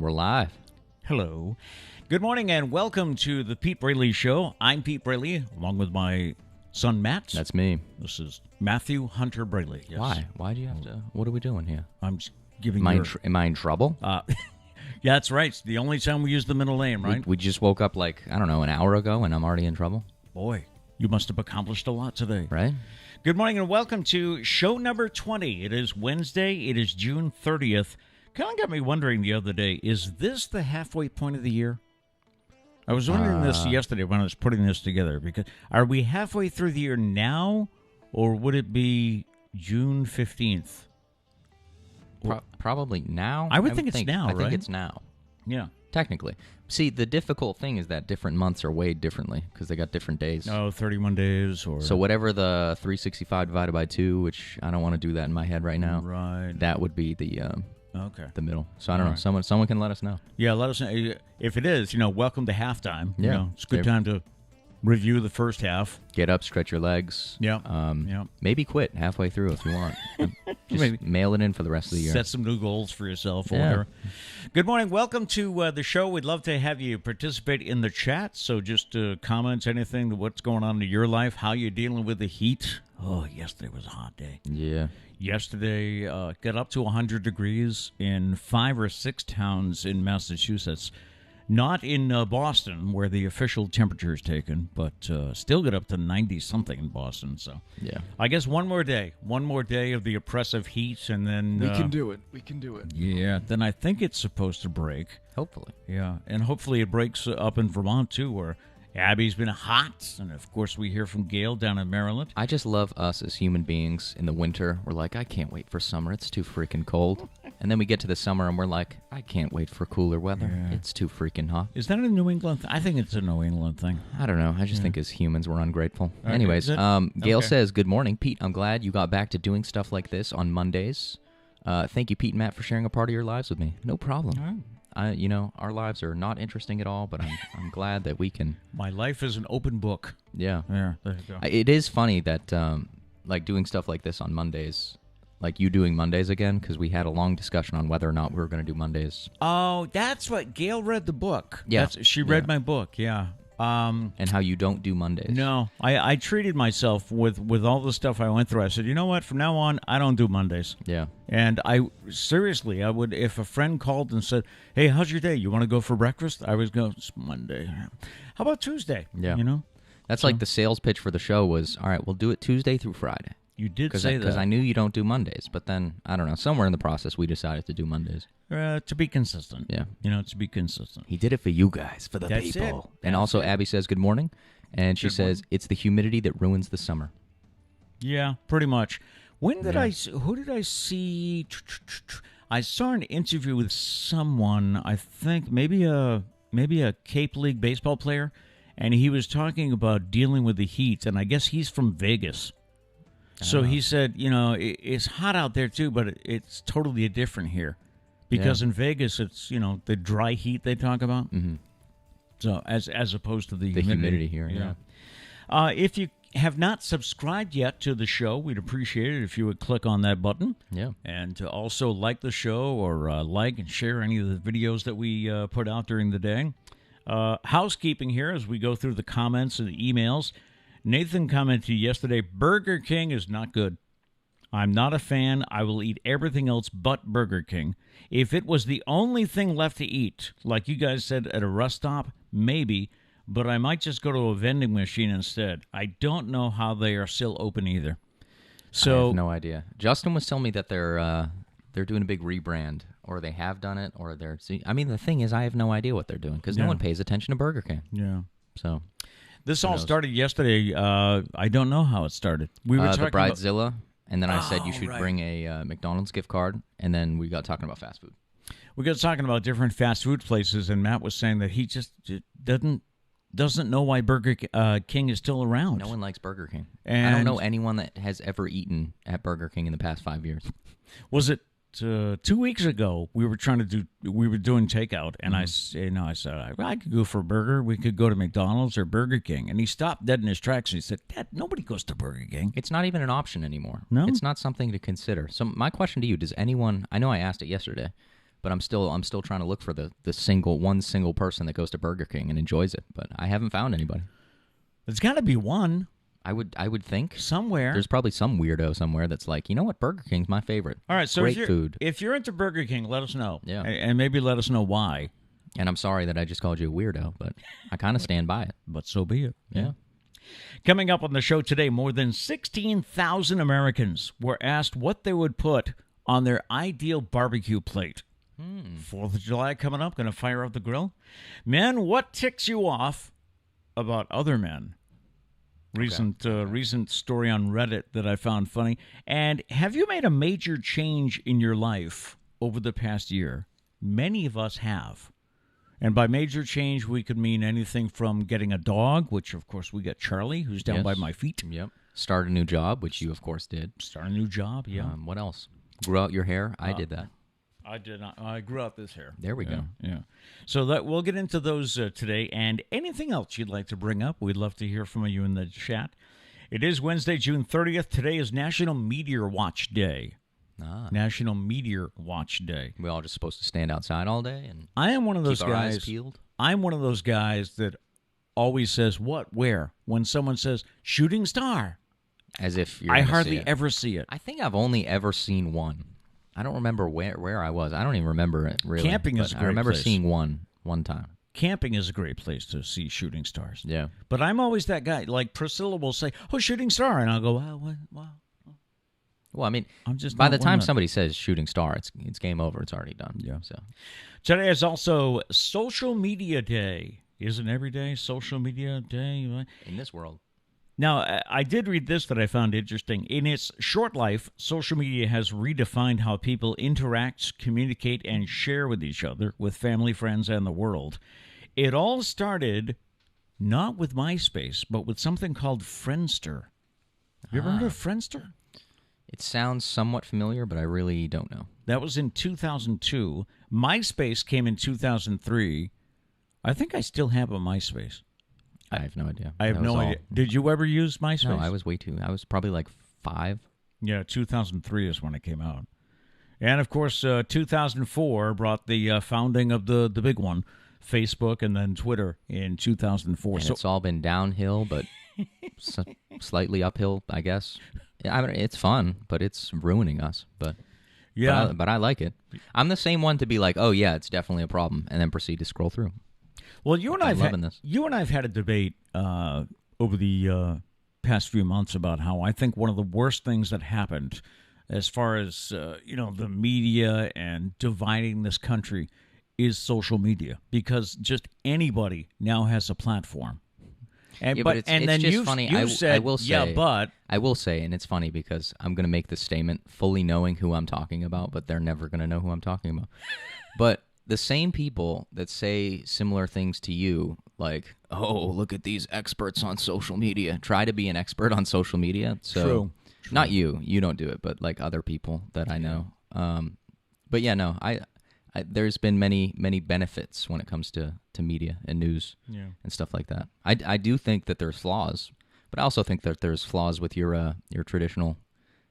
we're live. Hello. Good morning and welcome to the Pete Braley Show. I'm Pete Braley, along with my son Matt. That's me. This is Matthew Hunter Braley. Yes. Why? Why do you have to? What are we doing here? I'm giving Am I in trouble? Yeah, that's right. It's the only time we use the middle name, right? We just woke up like, I don't know, an hour ago and I'm already in trouble? Boy, you must have accomplished a lot today. Right? Good morning and welcome to show number 20. It is Wednesday. It is June 30th. Kind of got me wondering the other day, is this the halfway point of the year? I was wondering this yesterday when I was putting this together, because are we halfway through the year now, or would it be June 15th? Probably now. I would think it's now, right? I think it's now. Yeah. Technically. See, the difficult thing is that different months are weighed differently because they got different days. Oh, 31 days or... So whatever the 365 divided by 2, which I don't want to do that in my head right now. Right. That would be the middle. So I don't know. Right. Someone can let us know. Yeah, let us know. If it is, welcome to halftime. Yeah. It's a good time to review the first half. Get up, stretch your legs. Yeah. Maybe quit halfway through if you want. Just Maybe. mail it in for the rest of the year. Set some new goals for yourself or whatever. Good morning. Welcome to the show. We'd love to have you participate in the chat. So just comments, anything, what's going on in your life, how you're dealing with the heat. Oh, yesterday was a hot day. Yeah. Yesterday, got up to 100 degrees in 5 or 6 towns in Massachusetts. Not in Boston, where the official temperature is taken, but still get up to 90-something in Boston. So, yeah, I guess one more day of the oppressive heat, and then... We can do it. We can do it. Yeah, then I think it's supposed to break. Hopefully. Yeah, and hopefully it breaks up in Vermont, too, where Abby's been hot, and of course we hear from Gail down in Maryland. I just love us as human beings in the winter. We're like, I can't wait for summer. It's too freaking cold. And then we get to the summer and we're like, I can't wait for cooler weather. Yeah. It's too freaking hot. Is that a New England thing? I think it's a New England thing. I don't know. I just think as humans we're ungrateful. Okay, Anyways, Gail Okay. says, good morning, Pete. I'm glad you got back to doing stuff like this on Mondays. Thank you, Pete and Matt, for sharing a part of your lives with me. No problem. Our lives are not interesting at all, but I'm glad that we can. My life is an open book. Yeah. There you go. It is funny that like doing stuff like this on Mondays, like you doing Mondays again, because we had a long discussion on whether or not we were going to do Mondays. Oh, that's what Gail read the book. Yeah. She read my book. Yeah. And how you don't do Mondays. No, I treated myself with all the stuff I went through. I said, you know what? From now on, I don't do Mondays. Yeah. And I would, if a friend called and said, hey, how's your day? You want to go for breakfast? I would go, it's Monday. How about Tuesday? Yeah. That's So- like the sales pitch for the show was, all right, we'll do it Tuesday through Friday. You did say that. Because I knew you don't do Mondays. But then, I don't know, somewhere in the process, we decided to do Mondays. To be consistent. Yeah. To be consistent. He did it for you guys, for the That's people. it. And That's also, it. Abby says good morning. And she Good says, morning. it's the humidity that ruins the summer. Yeah, pretty much. When did who did I see? I saw an interview with someone, I think maybe a Cape League baseball player, and he was talking about dealing with the heat, and I guess he's from Vegas. So he said, it's hot out there too, but it's totally different here. Because in Vegas, it's, the dry heat they talk about. Mm-hmm. So as opposed to the humidity here, yeah. If you have not subscribed yet to the show, we'd appreciate it if you would click on that button. Yeah. And to also like the show or like and share any of the videos that we put out during the day. Housekeeping here as we go through the comments and the emails. Nathan commented yesterday, Burger King is not good. I'm not a fan. I will eat everything else but Burger King. If it was the only thing left to eat, like you guys said at a rest stop, maybe, but I might just go to a vending machine instead. I don't know how they are still open either. So I have no idea. Justin was telling me that they're doing a big rebrand, or they have done it, or they're. I mean, the thing is, I have no idea what they're doing because no one pays attention to Burger King. Yeah. So this all started yesterday. I don't know how it started. We were talking the Bridezilla, and then I said you should right. bring a McDonald's gift card, and then we got talking about fast food. We got talking about different fast food places, and Matt was saying that he just doesn't know why Burger King is still around. No one likes Burger King. And I don't know anyone that has ever eaten at Burger King in the past 5 years. Was it 2 weeks ago? We were doing takeout, and I said I could go for a burger. We could go to McDonald's or Burger King, and he stopped dead in his tracks and he said, "Dad, nobody goes to Burger King. It's not even an option anymore. No? It's not something to consider. So my question to you, does anyone, I know I asked it yesterday, But I'm still trying to look for the one single person that goes to Burger King and enjoys it. But I haven't found anybody. There's got to be one. I would think somewhere. There's probably some weirdo somewhere that's like, you know what, Burger King's my favorite. All right, so great food. If you're into Burger King, let us know. Yeah, and maybe let us know why. And I'm sorry that I just called you a weirdo, but I kind of stand by it. But so be it. Yeah. Coming up on the show today, more than 16,000 Americans were asked what they would put on their ideal barbecue plate. 4th of July coming up, going to fire up the grill. Men, what ticks you off about other men? Recent story on Reddit that I found funny. And have you made a major change in your life over the past year? Many of us have. And by major change, we could mean anything from getting a dog, which, of course, we got Charlie, who's down by my feet. Yep. Start a new job, which you, of course, did. Start a new job, yeah. What else? Grew out your hair? I did that. I did not. I grew out this hair. There we go. Yeah. So we'll get into those today. And anything else you'd like to bring up, we'd love to hear from you in the chat. It is Wednesday, June 30th. Today is National Meteor Watch Day. National Meteor Watch Day. We all just supposed to stand outside all day and I am one of those keep our guys. Eyes peeled? I'm one of those guys that always says what, where, when someone says shooting star. As if you're I hardly ever see it. I think I've only ever seen one. I don't remember where I was. I don't even remember it really. Camping is a great I remember place. seeing one time. Camping is a great place to see shooting stars. Yeah. But I'm always that guy. Like Priscilla will say, "Oh, shooting star," and I'll go, "Wow." Well, I mean, I'm just by the time somebody says shooting star, it's game over. It's already done. Yeah. So today is also Social Media Day. Isn't every day Social Media Day? In this world. Now, I did read this that I found interesting. In its short life, social media has redefined how people interact, communicate, and share with each other, with family, friends, and the world. It all started not with MySpace, but with something called Friendster. Have you ever heard of Friendster? It sounds somewhat familiar, but I really don't know. That was in 2002. MySpace came in 2003. I think I still have a MySpace. I have no idea. I have no idea. Did you ever use MySpace? No, I was way too. I was probably like 5. Yeah, 2003 is when it came out. And, of course, 2004 brought the founding of the big one, Facebook, and then Twitter in 2004. And it's all been downhill, but slightly uphill, I guess. I mean, it's fun, but it's ruining us. But I like it. I'm the same one to be like, oh, yeah, it's definitely a problem, and then proceed to scroll through. Well, you and I have had a debate over the past few months about how I think one of the worst things that happened as far as the media and dividing this country is social media, because just anybody now has a platform. And, yeah, but it's just funny. I will say, and it's funny because I'm going to make this statement fully knowing who I'm talking about, but they're never going to know who I'm talking about. But the same people that say similar things to you, like, oh, look at these experts on social media, try to be an expert on social media. So, True. Not you. You don't do it, but like other people that I know. But yeah, no, I there's been many benefits when it comes to media and news and stuff like that. I do think that there's flaws, but I also think that there's flaws with your traditional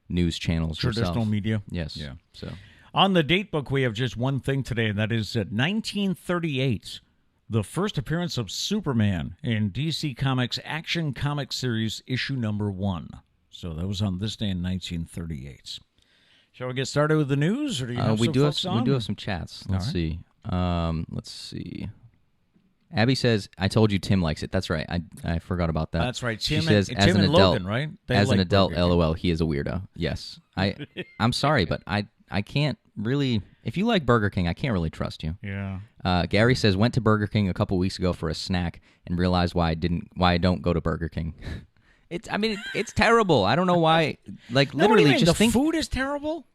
news channels. Traditional media. Yes. Yeah. So. On the date book, we have just one thing today, and that is 1938, the first appearance of Superman in DC Comics Action Comic Series issue number 1. So that was on this day in 1938. Shall we get started with the news, or do you have we some do folks on? We do have some chats. Let's right. see. Let's see. Abby says, "I told you Tim likes it." That's right. I forgot about that. That's right. She says, Tim as an and adult, Logan, right? As an adult, LOL, he is a weirdo. Yes. I'm sorry, but I can't really. If you like Burger King, I can't really trust you. Yeah. Gary says, went to Burger King a couple weeks ago for a snack and realized why I don't go to Burger King. It's terrible. I don't know why. Like, literally, just think. The food is terrible?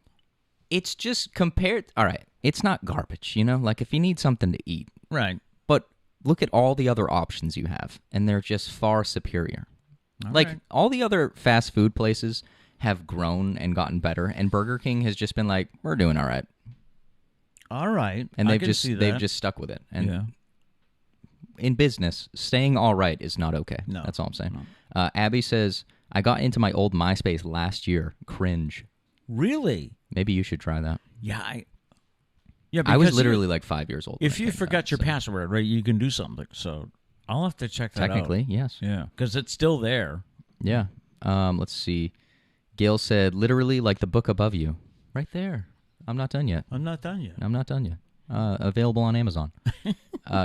It's just compared. All right. It's not garbage, Like, if you need something to eat. Right. But look at all the other options you have, and they're just far superior. All the other fast food places have grown and gotten better, and Burger King has just been like, we're doing all right. All right. And they've just stuck with it. And in business, staying all right is not okay. No. That's all I'm saying. No. Abby says, I got into my old MySpace last year. Cringe. Really? Maybe you should try that. Yeah, Yeah, I was because literally like 5 years old. when if I you came forgot back, your so password, right, you can do something. So I'll have to check that out. technically, yes. Yeah, because it's still there. Yeah. Let's see. Gail said, literally like the book above you. Right there. I'm not done yet. I'm not done yet. I'm not done yet. Available on Amazon.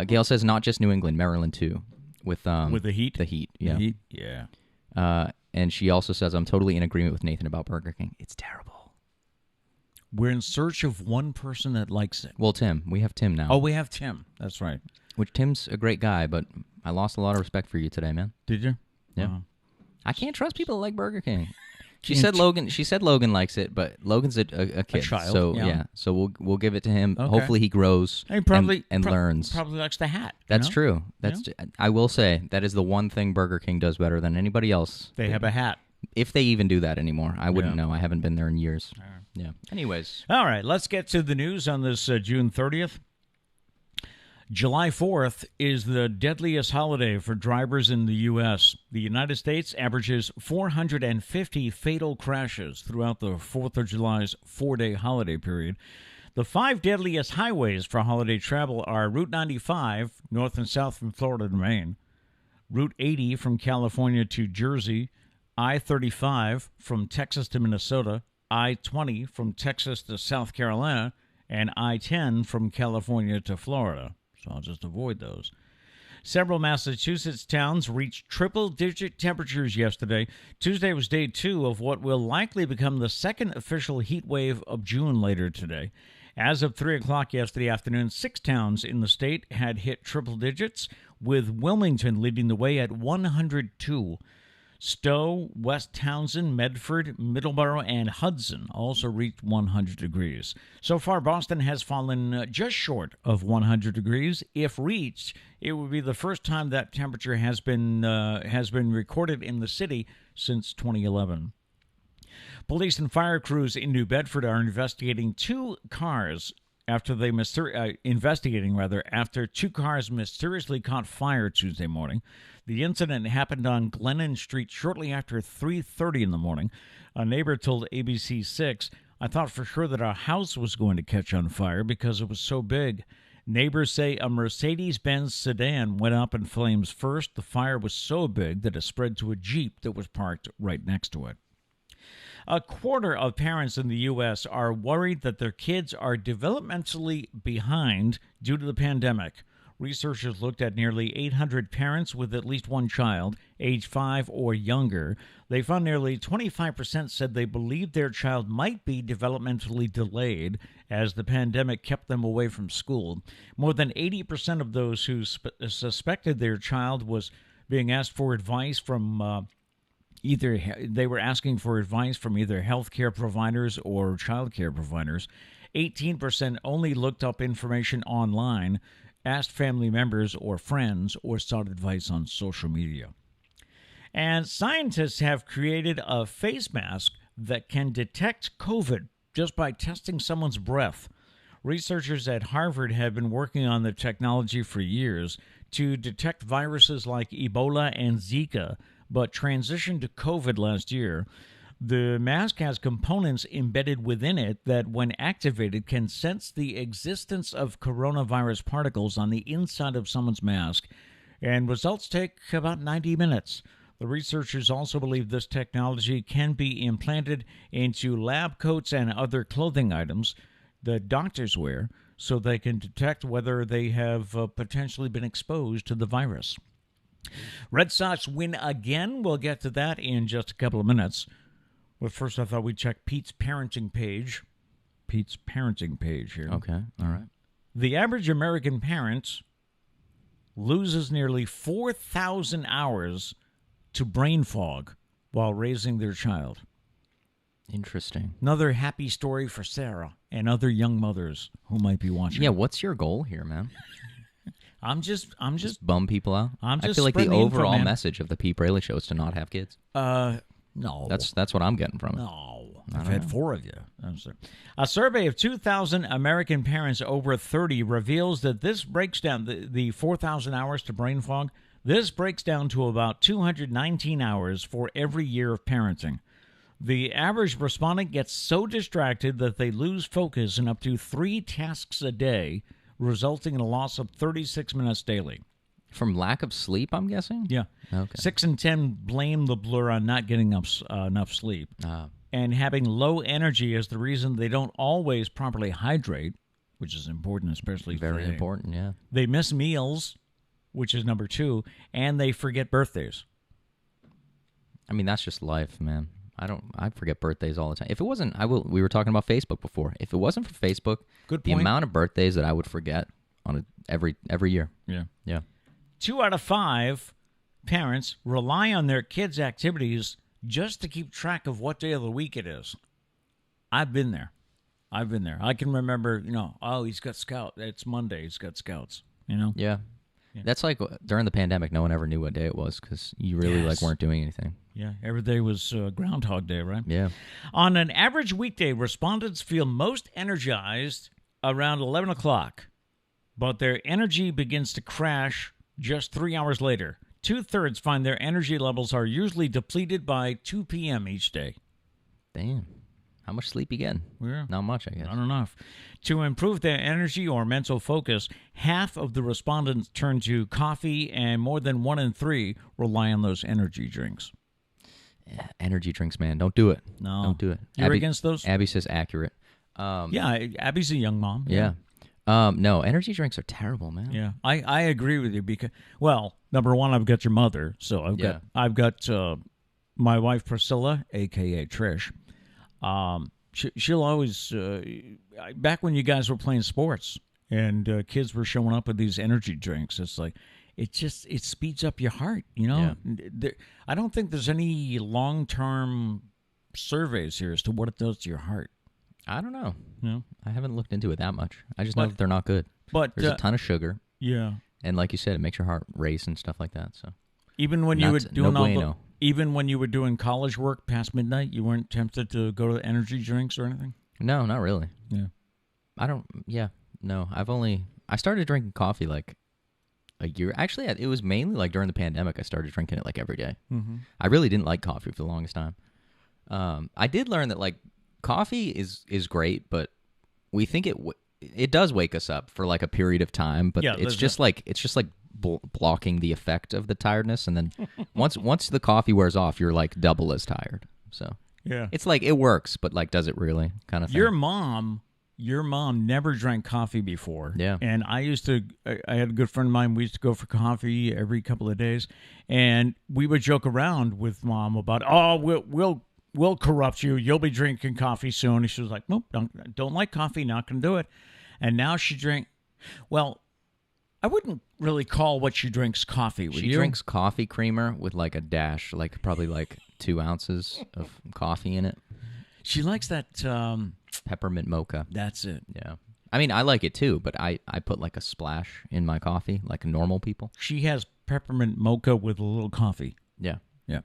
Gail says not just New England, Maryland too. With the heat? The heat, yeah. The heat? Yeah. And she also says, I'm totally in agreement with Nathan about Burger King. It's terrible. We're in search of one person that likes it. Well, Tim. We have Tim now. Oh, we have Tim. That's right. Which Tim's a great guy, but I lost a lot of respect for you today, man. Did you? Yeah. I can't trust people that like Burger King. She Can't- said Logan likes it, but Logan's a kid. child, So yeah. So we'll give it to him. Okay. Hopefully he grows He probably and learns. Probably likes the hat. That's you know? true. I will say that is the one thing Burger King does better than anybody else. They have a hat. If they even do that anymore. I wouldn't Yeah. know. I haven't been there in years. Yeah. Anyways. All right, let's get to the news on this June 30th. July 4th is the deadliest holiday for drivers in the U.S. The United States averages 450 fatal crashes throughout the 4th of July's four-day holiday period. The 5 deadliest highways for holiday travel are Route 95, north and south from Florida to Maine, Route 80 from California to Jersey, I-35 from Texas to Minnesota, I-20 from Texas to South Carolina, and I-10 from California to Florida. So I'll just avoid those. Several Massachusetts towns reached triple-digit temperatures yesterday. Tuesday was day 2 of what will likely become the second official heat wave of June later today. As of 3 o'clock yesterday afternoon, 6 towns in the state had hit triple digits, with Wilmington leading the way at 102. Stowe, West Townsend, Medford, Middleborough, and Hudson also reached 100 degrees. So far, Boston has fallen just short of 100 degrees. If reached, it would be the first time that temperature has been recorded in the city since 2011. Police and fire crews in New Bedford are investigating 2 cars after after 2 cars mysteriously caught fire Tuesday morning. The incident happened on Glennon Street shortly after 3:30 in the morning. A neighbor told ABC6, "I thought for sure that our house was going to catch on fire because it was so big." Neighbors say a Mercedes-Benz sedan went up in flames first. The fire was so big that it spread to a Jeep that was parked right next to it. A quarter of parents in the U.S. are worried that their kids are developmentally behind due to the pandemic. Researchers looked at nearly 800 parents with at least one child, age 5 or younger. They found nearly 25% said they believed their child might be developmentally delayed as the pandemic kept them away from school. More than 80% of those who suspected their child was being asked for advice from they were asking for advice from either healthcare providers or child care providers. 18% only looked up information online, asked family members or friends, or sought advice on social media. And scientists have created a face mask that can detect COVID just by testing someone's breath. Researchers at Harvard have been working on the technology for years to detect viruses like Ebola and Zika, but transitioned to COVID last year. The mask has components embedded within it that, when activated, can sense the existence of coronavirus particles on the inside of someone's mask, and results take about 90 minutes. The researchers also believe this technology can be implanted into lab coats and other clothing items that doctors wear so they can detect whether they have potentially been exposed to the virus. Red Sox win again. We'll get to that in just a couple of minutes. But first, I thought we'd check Pete's parenting page. Pete's parenting page here. Okay. All right. The average American parent loses nearly 4,000 hours to brain fog while raising their child. Interesting. Another happy story for Sarah and other young mothers who might be watching. Yeah, what's your goal here, man? I'm just Bum people out? I'm just I feel like the spreading the info, overall man. message of the Pete Braley Show is to not have kids. No. That's what I'm getting from it. No. I've had 4 of you. I'm sorry. A survey of 2,000 American parents over 30 reveals that this breaks down, the 4,000 hours to brain fog, this breaks down to about 219 hours for every year of parenting. The average respondent gets so distracted that they lose focus in up to 3 tasks a day, resulting in a loss of 36 minutes daily. From lack of sleep, I'm guessing? Yeah. Okay. 6 in 10 blame the blur on not getting enough sleep. And having low energy is the reason they don't always properly hydrate, which is important, especially Very today. important, yeah. They miss meals, which is number 2, and they forget birthdays. I mean, that's just life, man. I forget birthdays all the time. If it wasn't, we were talking about Facebook before. If it wasn't for Facebook, Good the point. amount of birthdays that I would forget on every year. Yeah. Yeah. 2 out of 5 parents rely on their kids' activities just to keep track of what day of the week it is. I've been there. I can remember, he's got scout. It's Monday. He's got scouts, Yeah. That's like during the pandemic, no one ever knew what day it was because you really weren't doing anything. Yeah, every day was Groundhog Day, right? Yeah. On an average weekday, respondents feel most energized around 11 o'clock, but their energy begins to crash just 3 hours later. 2/3 find their energy levels are usually depleted by 2 p.m. each day. Damn. How much sleep you getting? Yeah. Not much, I guess. Not enough. To improve their energy or mental focus, half of the respondents turn to coffee, and more than 1 in 3 rely on those energy drinks. Yeah, energy drinks, man. Don't do it. No. Don't do it. You're against those? Abby says accurate. Yeah, Abby's a young mom. Yeah. No, energy drinks are terrible, man. Yeah, I agree with you because, well, number one, I've got your mother, so I've got my wife Priscilla, aka Trish. She'll always back when you guys were playing sports and kids were showing up with these energy drinks. It's like it speeds up your heart. Yeah. I don't think there's any long-term surveys here as to what it does to your heart. I don't know. No, I haven't looked into it that much. I just know that they're not good. But there's a ton of sugar. Yeah, and like you said, it makes your heart race and stuff like that. So even when you were doing even when you were doing college work past midnight, you weren't tempted to go to energy drinks or anything? No, not really. Yeah. No. I started drinking coffee like a year. Actually, it was mainly like during the pandemic I started drinking it like every day. Mm-hmm. I really didn't like coffee for the longest time. I did learn that like coffee is great, but we think it does wake us up for like a period of time, but it's just like blocking the effect of the tiredness, and then once the coffee wears off, you're like double as tired. So yeah, it's like it works, but like does it really? Kind of thing. Your mom never drank coffee before. Yeah, and I had a good friend of mine. We used to go for coffee every couple of days, and we would joke around with Mom about, we'll corrupt you. You'll be drinking coffee soon. And she was like, nope, don't like coffee. Not gonna do it. And now she drinks. Well, I wouldn't really call what she drinks coffee. She drinks coffee creamer with like a dash, like probably like 2 ounces of coffee in it. She likes that peppermint mocha. That's it. Yeah. I mean, I like it too, but I put like a splash in my coffee, like normal people. She has peppermint mocha with a little coffee. Yeah. Yeah.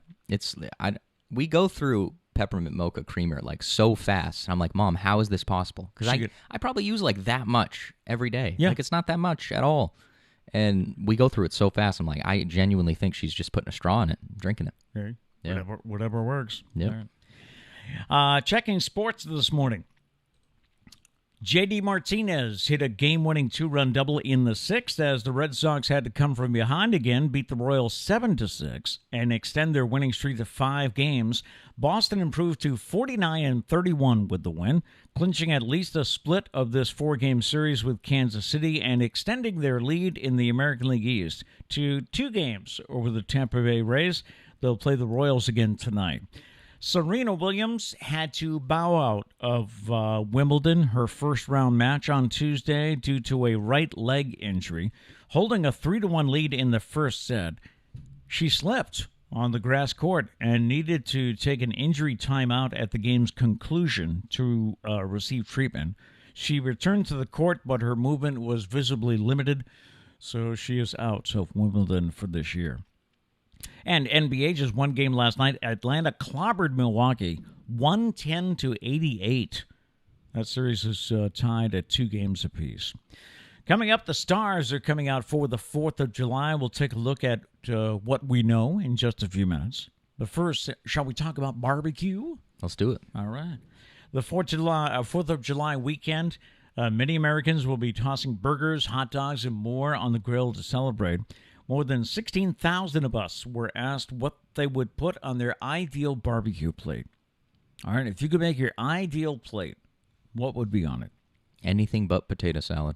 We go through peppermint mocha creamer like so fast. I'm like, Mom, how is this possible? Because I probably use like that much every day. Yeah. Like it's not that much at all. And we go through it so fast. I'm like, I genuinely think she's just putting a straw in it, drinking it. Okay. Yeah. Whatever works. Yeah. Right. Checking sports this morning. J.D. Martinez hit a game-winning 2-run double in the 6th as the Red Sox had to come from behind again, beat the Royals 7-6, and extend their winning streak to 5 games. Boston improved to 49-31 with the win, clinching at least a split of this 4-game series with Kansas City and extending their lead in the American League East to 2 games over the Tampa Bay Rays. They'll play the Royals again tonight. Serena Williams had to bow out of Wimbledon, her first-round match on Tuesday, due to a right leg injury. Holding a 3-1 lead in the first set, she slipped on the grass court and needed to take an injury timeout at the game's conclusion to receive treatment. She returned to the court, but her movement was visibly limited, so she is out of Wimbledon for this year. And NBA just one game last night. Atlanta clobbered Milwaukee 110-88. That series is tied at 2 games apiece. Coming up, the stars are coming out for the 4th of July. We'll take a look at what we know in just a few minutes. But first, shall we talk about barbecue? Let's do it. All right. The 4th of July weekend, many Americans will be tossing burgers, hot dogs, and more on the grill to celebrate. More than 16,000 of us were asked what they would put on their ideal barbecue plate. All right, if you could make your ideal plate, what would be on it? Anything but potato salad.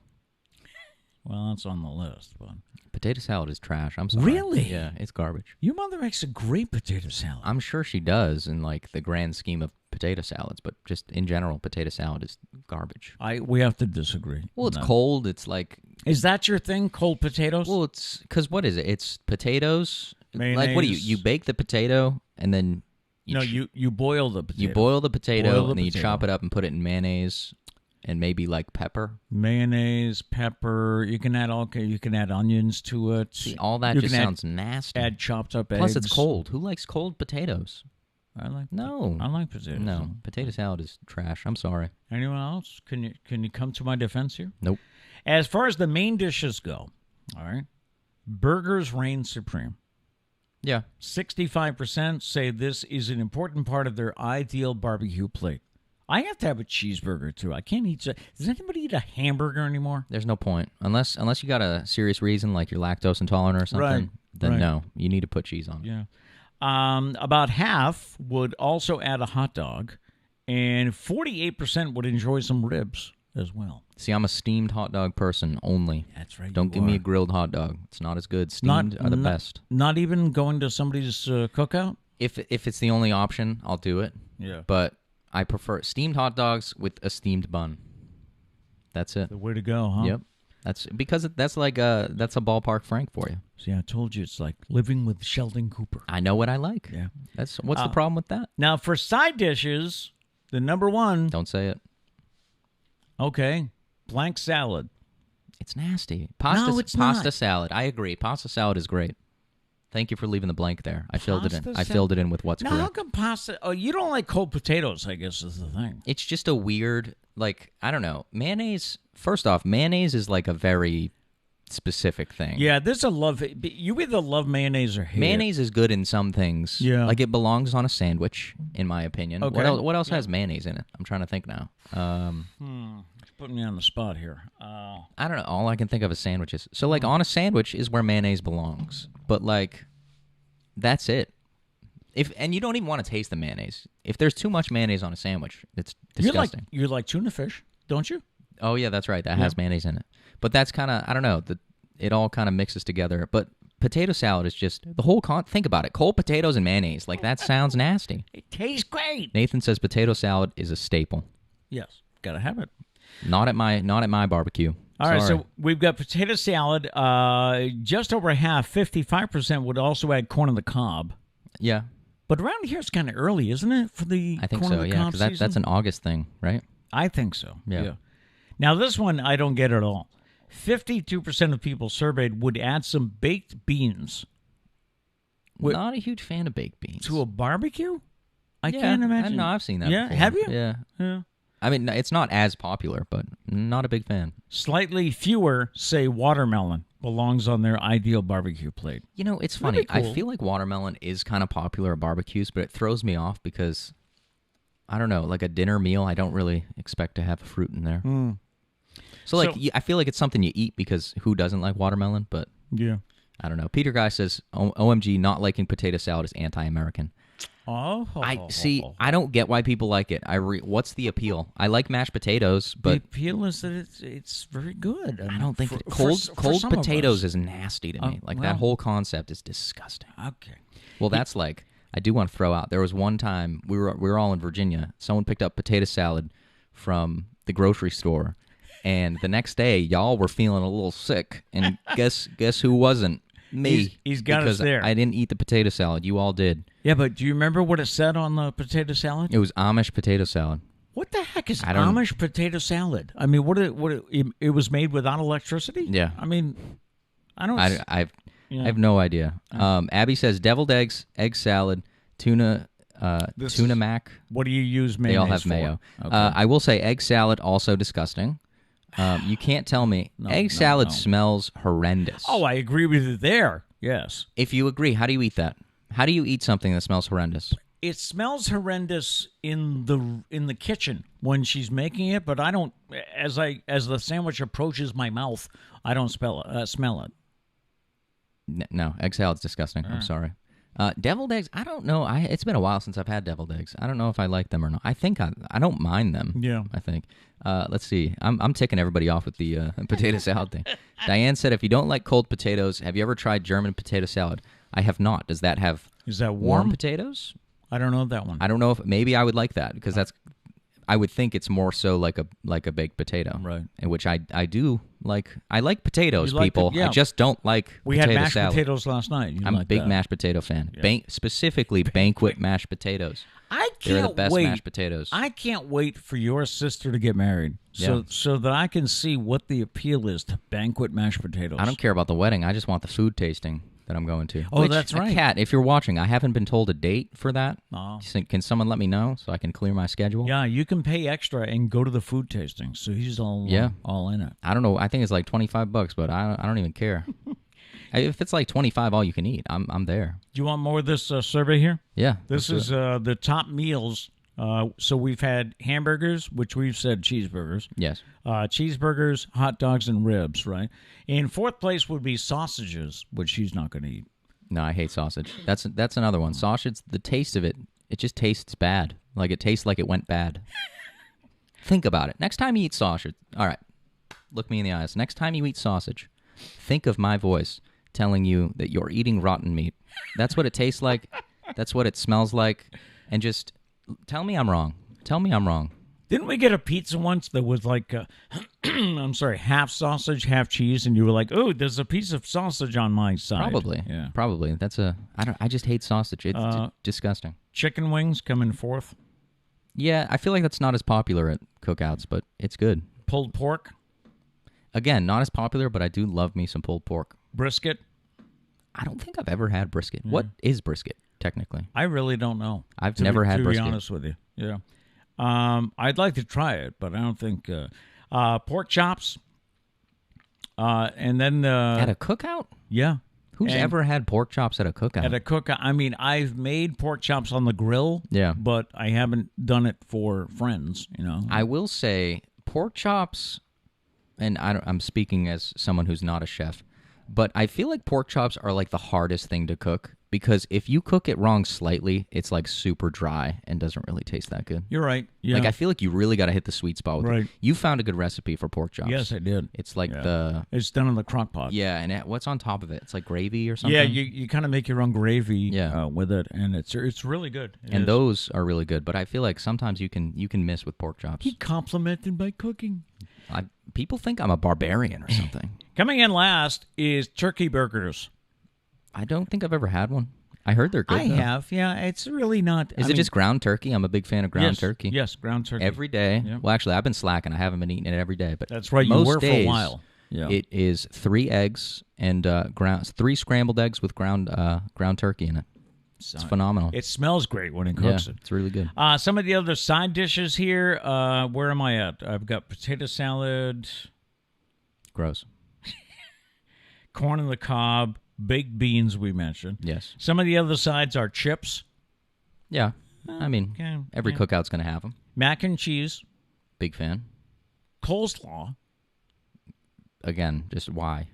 Well, that's on the list. But Potato salad is trash. I'm sorry. Really? Yeah, it's garbage. your mother makes a great potato salad. I'm sure she does in like the grand scheme of potato salads, but just in general, potato salad is garbage. We have to disagree. Well, it's No. cold. It's like, Is that your thing, cold potatoes? well, it's because what is it? It's potatoes. Like, what do Mayonnaise. you bake the potato and then no, you boil the potato. you boil the potato Boil the and then you potato. chop it up and put it in mayonnaise and maybe like pepper. Mayonnaise, pepper. You can add onions to it. See, all that You just can sounds nasty. add chopped up Plus, eggs. it's cold. Who likes cold potatoes? I like No. I like potatoes. No, potato salad is trash. I'm sorry. Anyone else? Can you come to my defense here? Nope. As far as the main dishes go, all right, burgers reign supreme. Yeah. 65% say this is an important part of their ideal barbecue plate. I have to have a cheeseburger too. I can't eat. Does anybody eat a hamburger anymore? There's no point unless you got a serious reason like you're lactose intolerant or something. Right, Then right. no, you need to put cheese on it. Yeah. About half would also add a hot dog, and 48% would enjoy some ribs as well. See, I'm a steamed hot dog person only. That's right. Don't give me a grilled hot dog. It's not as good. Steamed are the best. Not even going to somebody's cookout? If it's the only option, I'll do it. Yeah. But I prefer steamed hot dogs with a steamed bun. That's it. The way to go, huh? Yep. That's because that's a ballpark Frank for you. See, I told you it's like living with Sheldon Cooper. I know what I like. Yeah. What's the problem with that? Now, for side dishes, the number one, Don't say it. okay, blank salad. It's nasty. No, it's pasta not. salad. I agree. Pasta salad is great. Thank you for leaving the blank there. I filled it in. Pasta I filled it in with what's Now, how correct. come pasta? Oh, you don't like cold potatoes, I guess is the thing. It's just a weird, like, I don't know. Mayonnaise, first off, mayonnaise is like a very specific thing. Yeah, there's a love. You either love mayonnaise or hate Mayonnaise is good in some things. Yeah. Like it belongs on a sandwich, in my opinion. Okay. What else has mayonnaise in it? I'm trying to think now. It's putting me on the spot here. I don't know. All I can think of is sandwiches. So, like, on a sandwich is where mayonnaise belongs. But, like, that's it. And you don't even want to taste the mayonnaise. If there's too much mayonnaise on a sandwich, it's disgusting. You like tuna fish, don't you? Oh, yeah, that's right. That has mayonnaise in it. But that's kind of, I don't know. It all kind of mixes together. But potato salad is just the whole think about it. Cold potatoes and mayonnaise. Like, that sounds nasty. It tastes great. Nathan says potato salad is a staple. Yes, gotta have it. Not at my barbecue. All right, Sorry. so we've got potato salad. Just over half, 55%, would also add corn on the cob. Yeah, But around here, it's kind of early, isn't it, for the I think corn so. on the Yeah, cob because season? that's an August thing, right? I think so. Yeah. Now, this one I don't get at all. 52% of people surveyed would add some baked beans Not a huge fan of baked beans. to a barbecue. I Yeah, can't imagine. No, I've seen that. Yeah, before. have you? Yeah. Yeah. I mean, it's not as popular, but not a big fan. Slightly fewer say watermelon belongs on their ideal barbecue plate. You know, it's That'd funny. be cool. I feel like watermelon is kind of popular at barbecues, but it throws me off because, I don't know, like a dinner meal, I don't really expect to have fruit in there. So, like, I feel like it's something you eat because who doesn't like watermelon? But Yeah. I don't know. Peter Guy says, OMG, not liking potato salad is anti-American. Oh. I don't get why people like it. What's the appeal? I like mashed potatoes, The but appeal is that it's very good. I don't think for cold some of potatoes us. is nasty to me. Like well. that whole concept is disgusting. Okay. Well, that's like I do want to throw out. There was one time we were all in Virginia. Someone picked up potato salad from the grocery store, and the next day y'all were feeling a little sick. And guess who wasn't? Me. He's got us because there. I didn't eat the potato salad. You all did. Yeah, but do you remember what it said on the potato salad? It was Amish potato salad. What the heck is I don't- Amish potato salad? I mean, it was made without electricity? Yeah. I mean, I don't. I have no idea. Abby says deviled eggs, egg salad, tuna mac. What do you use mayonnaise They all have for? mayo. Okay. I will say egg salad also disgusting. You can't tell me egg salad smells horrendous. Oh, I agree with you there. Yes. If you agree, how do you eat that? How do you eat something that smells horrendous? It smells horrendous in the kitchen when she's making it, but I don't. As the sandwich approaches my mouth, I don't smell it. No, egg salad's disgusting. I'm sorry. Deviled eggs, I don't know. It's been a while since I've had deviled eggs. I don't know if I like them or not. I think I don't mind them. Yeah. I think. Let's see. I'm ticking everybody off with the potato salad thing. Diane said, if you don't like cold potatoes, have you ever tried German potato salad? I have not. Does that have Is that warm potatoes? I don't know that one. I don't know if maybe I would like that because that's. I would think it's more so like a baked potato, right? In which I do like. I like potatoes, You like people. yeah. I just don't like. We had mashed salad. potatoes last night. I'm like a big that. mashed potato fan. Yeah. Specifically banquet mashed potatoes. I They're can't the best wait. mashed potatoes. I can't wait for your sister to get married, Yeah. so that I can see what the appeal is to banquet mashed potatoes. I don't care about the wedding. I just want the food tasting that I'm going to. Oh, Which, that's right. Kat, if you're watching, I haven't been told a date for that. Oh. Can someone let me know so I can clear my schedule? Yeah, you can pay extra and go to the food tasting. So he's all in it. I don't know. I think it's like $25, but I don't even care. If it's like 25 all you can eat, I'm there. Do you want more of this survey here? Yeah. This is the top meals. So we've had hamburgers, which we've said cheeseburgers. Yes. Cheeseburgers, hot dogs, and ribs, right? In fourth place would be sausages, which she's not going to eat. No, I hate sausage. That's another one. Sausage, the taste of it, it just tastes bad. Like it tastes like it went bad. Think about it. Next time you eat sausage, all right, look me in the eyes. Next time you eat sausage, think of my voice telling you that you're eating rotten meat. That's what it tastes like. That's what it smells like. And just tell me I'm wrong. Tell me I'm wrong. Didn't we get a pizza once that was like, I'm sorry, half sausage, half cheese, and you were like, "Oh, there's a piece of sausage on my side." Probably. Yeah. Probably. I just hate sausage. It's disgusting. Chicken wings come in fourth. Yeah, I feel like that's not as popular at cookouts, but it's good. Pulled pork. Again, not as popular, but I do love me some pulled pork. Brisket. I don't think I've ever had brisket. What is brisket, technically? I really don't know. I've never had brisket. To be honest with you. Yeah. I'd like to try it, but I don't think... pork chops. And then... at a cookout? Yeah. Who's ever had pork chops at a cookout? At a cookout. I mean, I've made pork chops on the grill. Yeah. But I haven't done it for friends, you know. I will say pork chops, and I'm speaking as someone who's not a chef, but I feel like pork chops are like the hardest thing to cook because if you cook it wrong slightly, it's like super dry and doesn't really taste that good. You're right. Yeah. Like I feel like you really got to hit the sweet spot with it. You found a good recipe for pork chops. Yes, I did. It's like It's done in the crock pot. Yeah, and what's on top of it? It's like gravy or something? Yeah, you kind of make your own gravy with it, and it's really good. And those are really good, but I feel like sometimes you can miss with pork chops. He complimented my cooking. People think I'm a barbarian or something. Coming in last is turkey burgers. I don't think I've ever had one. I heard they're good. I have, yeah. It's really not. Is it just ground turkey? I'm a big fan of ground turkey. Yes, ground turkey. Every day. Yeah. Well, actually, I've been slacking. I haven't been eating it every day. But that's right. Most you were days, for a while. Yeah. It is 3 eggs and 3 scrambled eggs with ground turkey in it. It's phenomenal. It smells great when it cooks it. It's really good. Some of the other side dishes here. Where am I at? I've got potato salad. Gross. Corn on the cob. Baked beans we mentioned. Yes. Some of the other sides are chips. Yeah. I mean, every cookout's going to have them. Mac and cheese. Big fan. Coleslaw. Again, just why?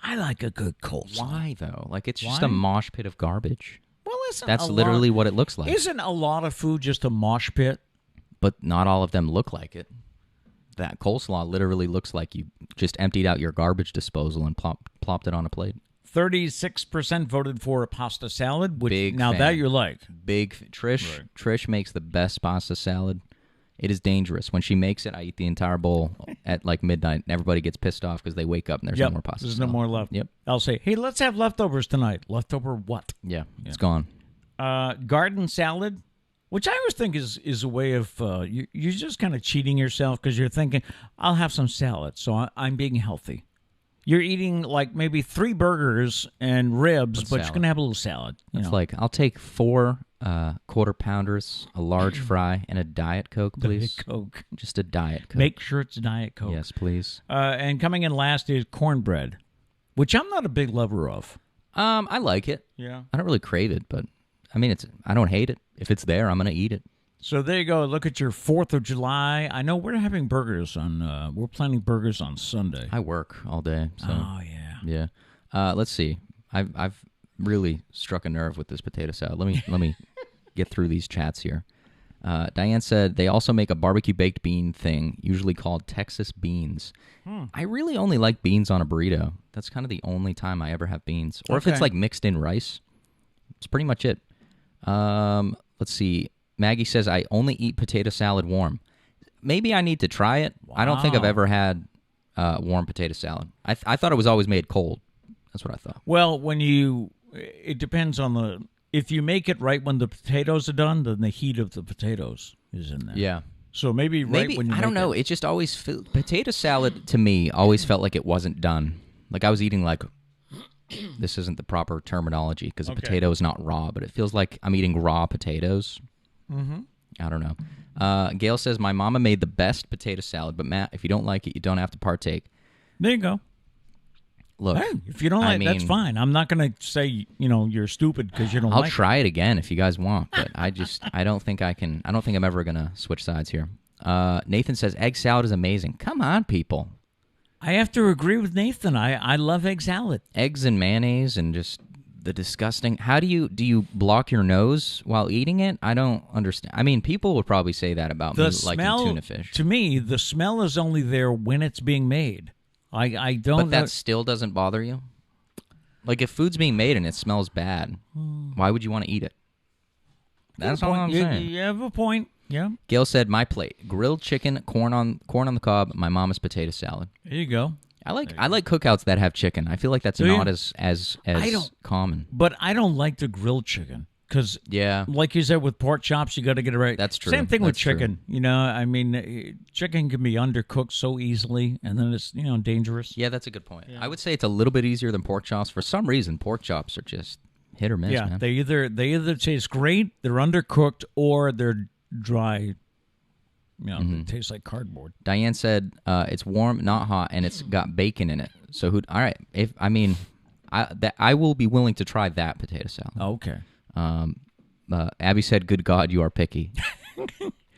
I like a good coleslaw. Why, though? Like, it's just a mosh pit of garbage. Well, that's literally what it looks like. Isn't a lot of food just a mosh pit? But not all of them look like it. That coleslaw literally looks like you just emptied out your garbage disposal and plopped it on a plate. 36% voted for a pasta salad. Which, Big now fan. that you like. Trish makes the best pasta salad. It is dangerous. When she makes it, I eat the entire bowl at like midnight, and everybody gets pissed off because they wake up and there's no more pasta There's salad. no more left. Yep. I'll say, hey, let's have leftovers tonight. Leftover what? Yeah. It's gone. Garden salad, which I always think is a way of you're just kind of cheating yourself because you're thinking, I'll have some salad, so I'm being healthy. You're eating like maybe 3 burgers and ribs, but you're going to have a little salad. It's like, I'll take 4 quarter pounders, a large fry, and a Diet Coke, please. Diet Coke. Just a Diet Coke. Make sure it's Diet Coke. Yes, please. And coming in last is cornbread, which I'm not a big lover of. I like it. Yeah. I don't really crave it, but I mean, I don't hate it. If it's there, I'm gonna eat it. So there you go. Look at your 4th of July. I know we're having burgers on. We're planning burgers on Sunday. I work all day. So. Oh yeah. Yeah. Let's see. I've really struck a nerve with this potato salad. Let me get through these chats here. Diane said they also make a barbecue baked bean thing, usually called Texas beans. I really only like beans on a burrito. That's kind of the only time I ever have beans. Or if it's like mixed in rice. It's pretty much it. Let's see. Maggie says I only eat potato salad warm. Maybe I need to try it. Wow. I don't think I've ever had warm potato salad. I thought it was always made cold. That's what I thought. Well, it depends on if you make it right when the potatoes are done, then the heat of the potatoes is in there. Yeah. So maybe when you I don't know. It just always potato salad to me always felt like it wasn't done. Like I was eating like this isn't the proper terminology because a potato is not raw, but it feels like I'm eating raw potatoes. Mm-hmm. I don't know. Gail says my mama made the best potato salad, but Matt, if you don't like it, you don't have to partake. There you go. Look, hey, if you don't like it, that's fine. I'm not going to say, you're stupid because you don't like it. I'll try it again if you guys want, but I don't think I can. I don't think I'm ever going to switch sides here. Nathan says egg salad is amazing. Come on, people. I have to agree with Nathan. I love egg salad. Eggs and mayonnaise and just the disgusting. How do you block your nose while eating it? I don't understand. I mean, people would probably say that about me liking tuna fish. To me, the smell is only there when it's being made. I don't. But that still doesn't bother you? Like if food's being made and it smells bad, why would you want to eat it? That's all I'm saying. You have a point. Yeah. Gail said, "My plate: grilled chicken, corn on the cob. My mama's potato salad." There you go. I like cookouts that have chicken. I feel like that's not as common. But I don't like the grilled chicken because, like you said, with pork chops, you got to get it right. That's true. Same thing with chicken. True. I mean, chicken can be undercooked so easily, and then it's dangerous. Yeah, that's a good point. Yeah. I would say it's a little bit easier than pork chops. For some reason, pork chops are just hit or miss. Yeah, man. they either taste great, they're undercooked, or they're dry. It tastes like cardboard. Diane said it's warm, not hot, and it's got bacon in it. So all right, I will be willing to try that potato salad. Okay. Abby said, "Good God, you are picky."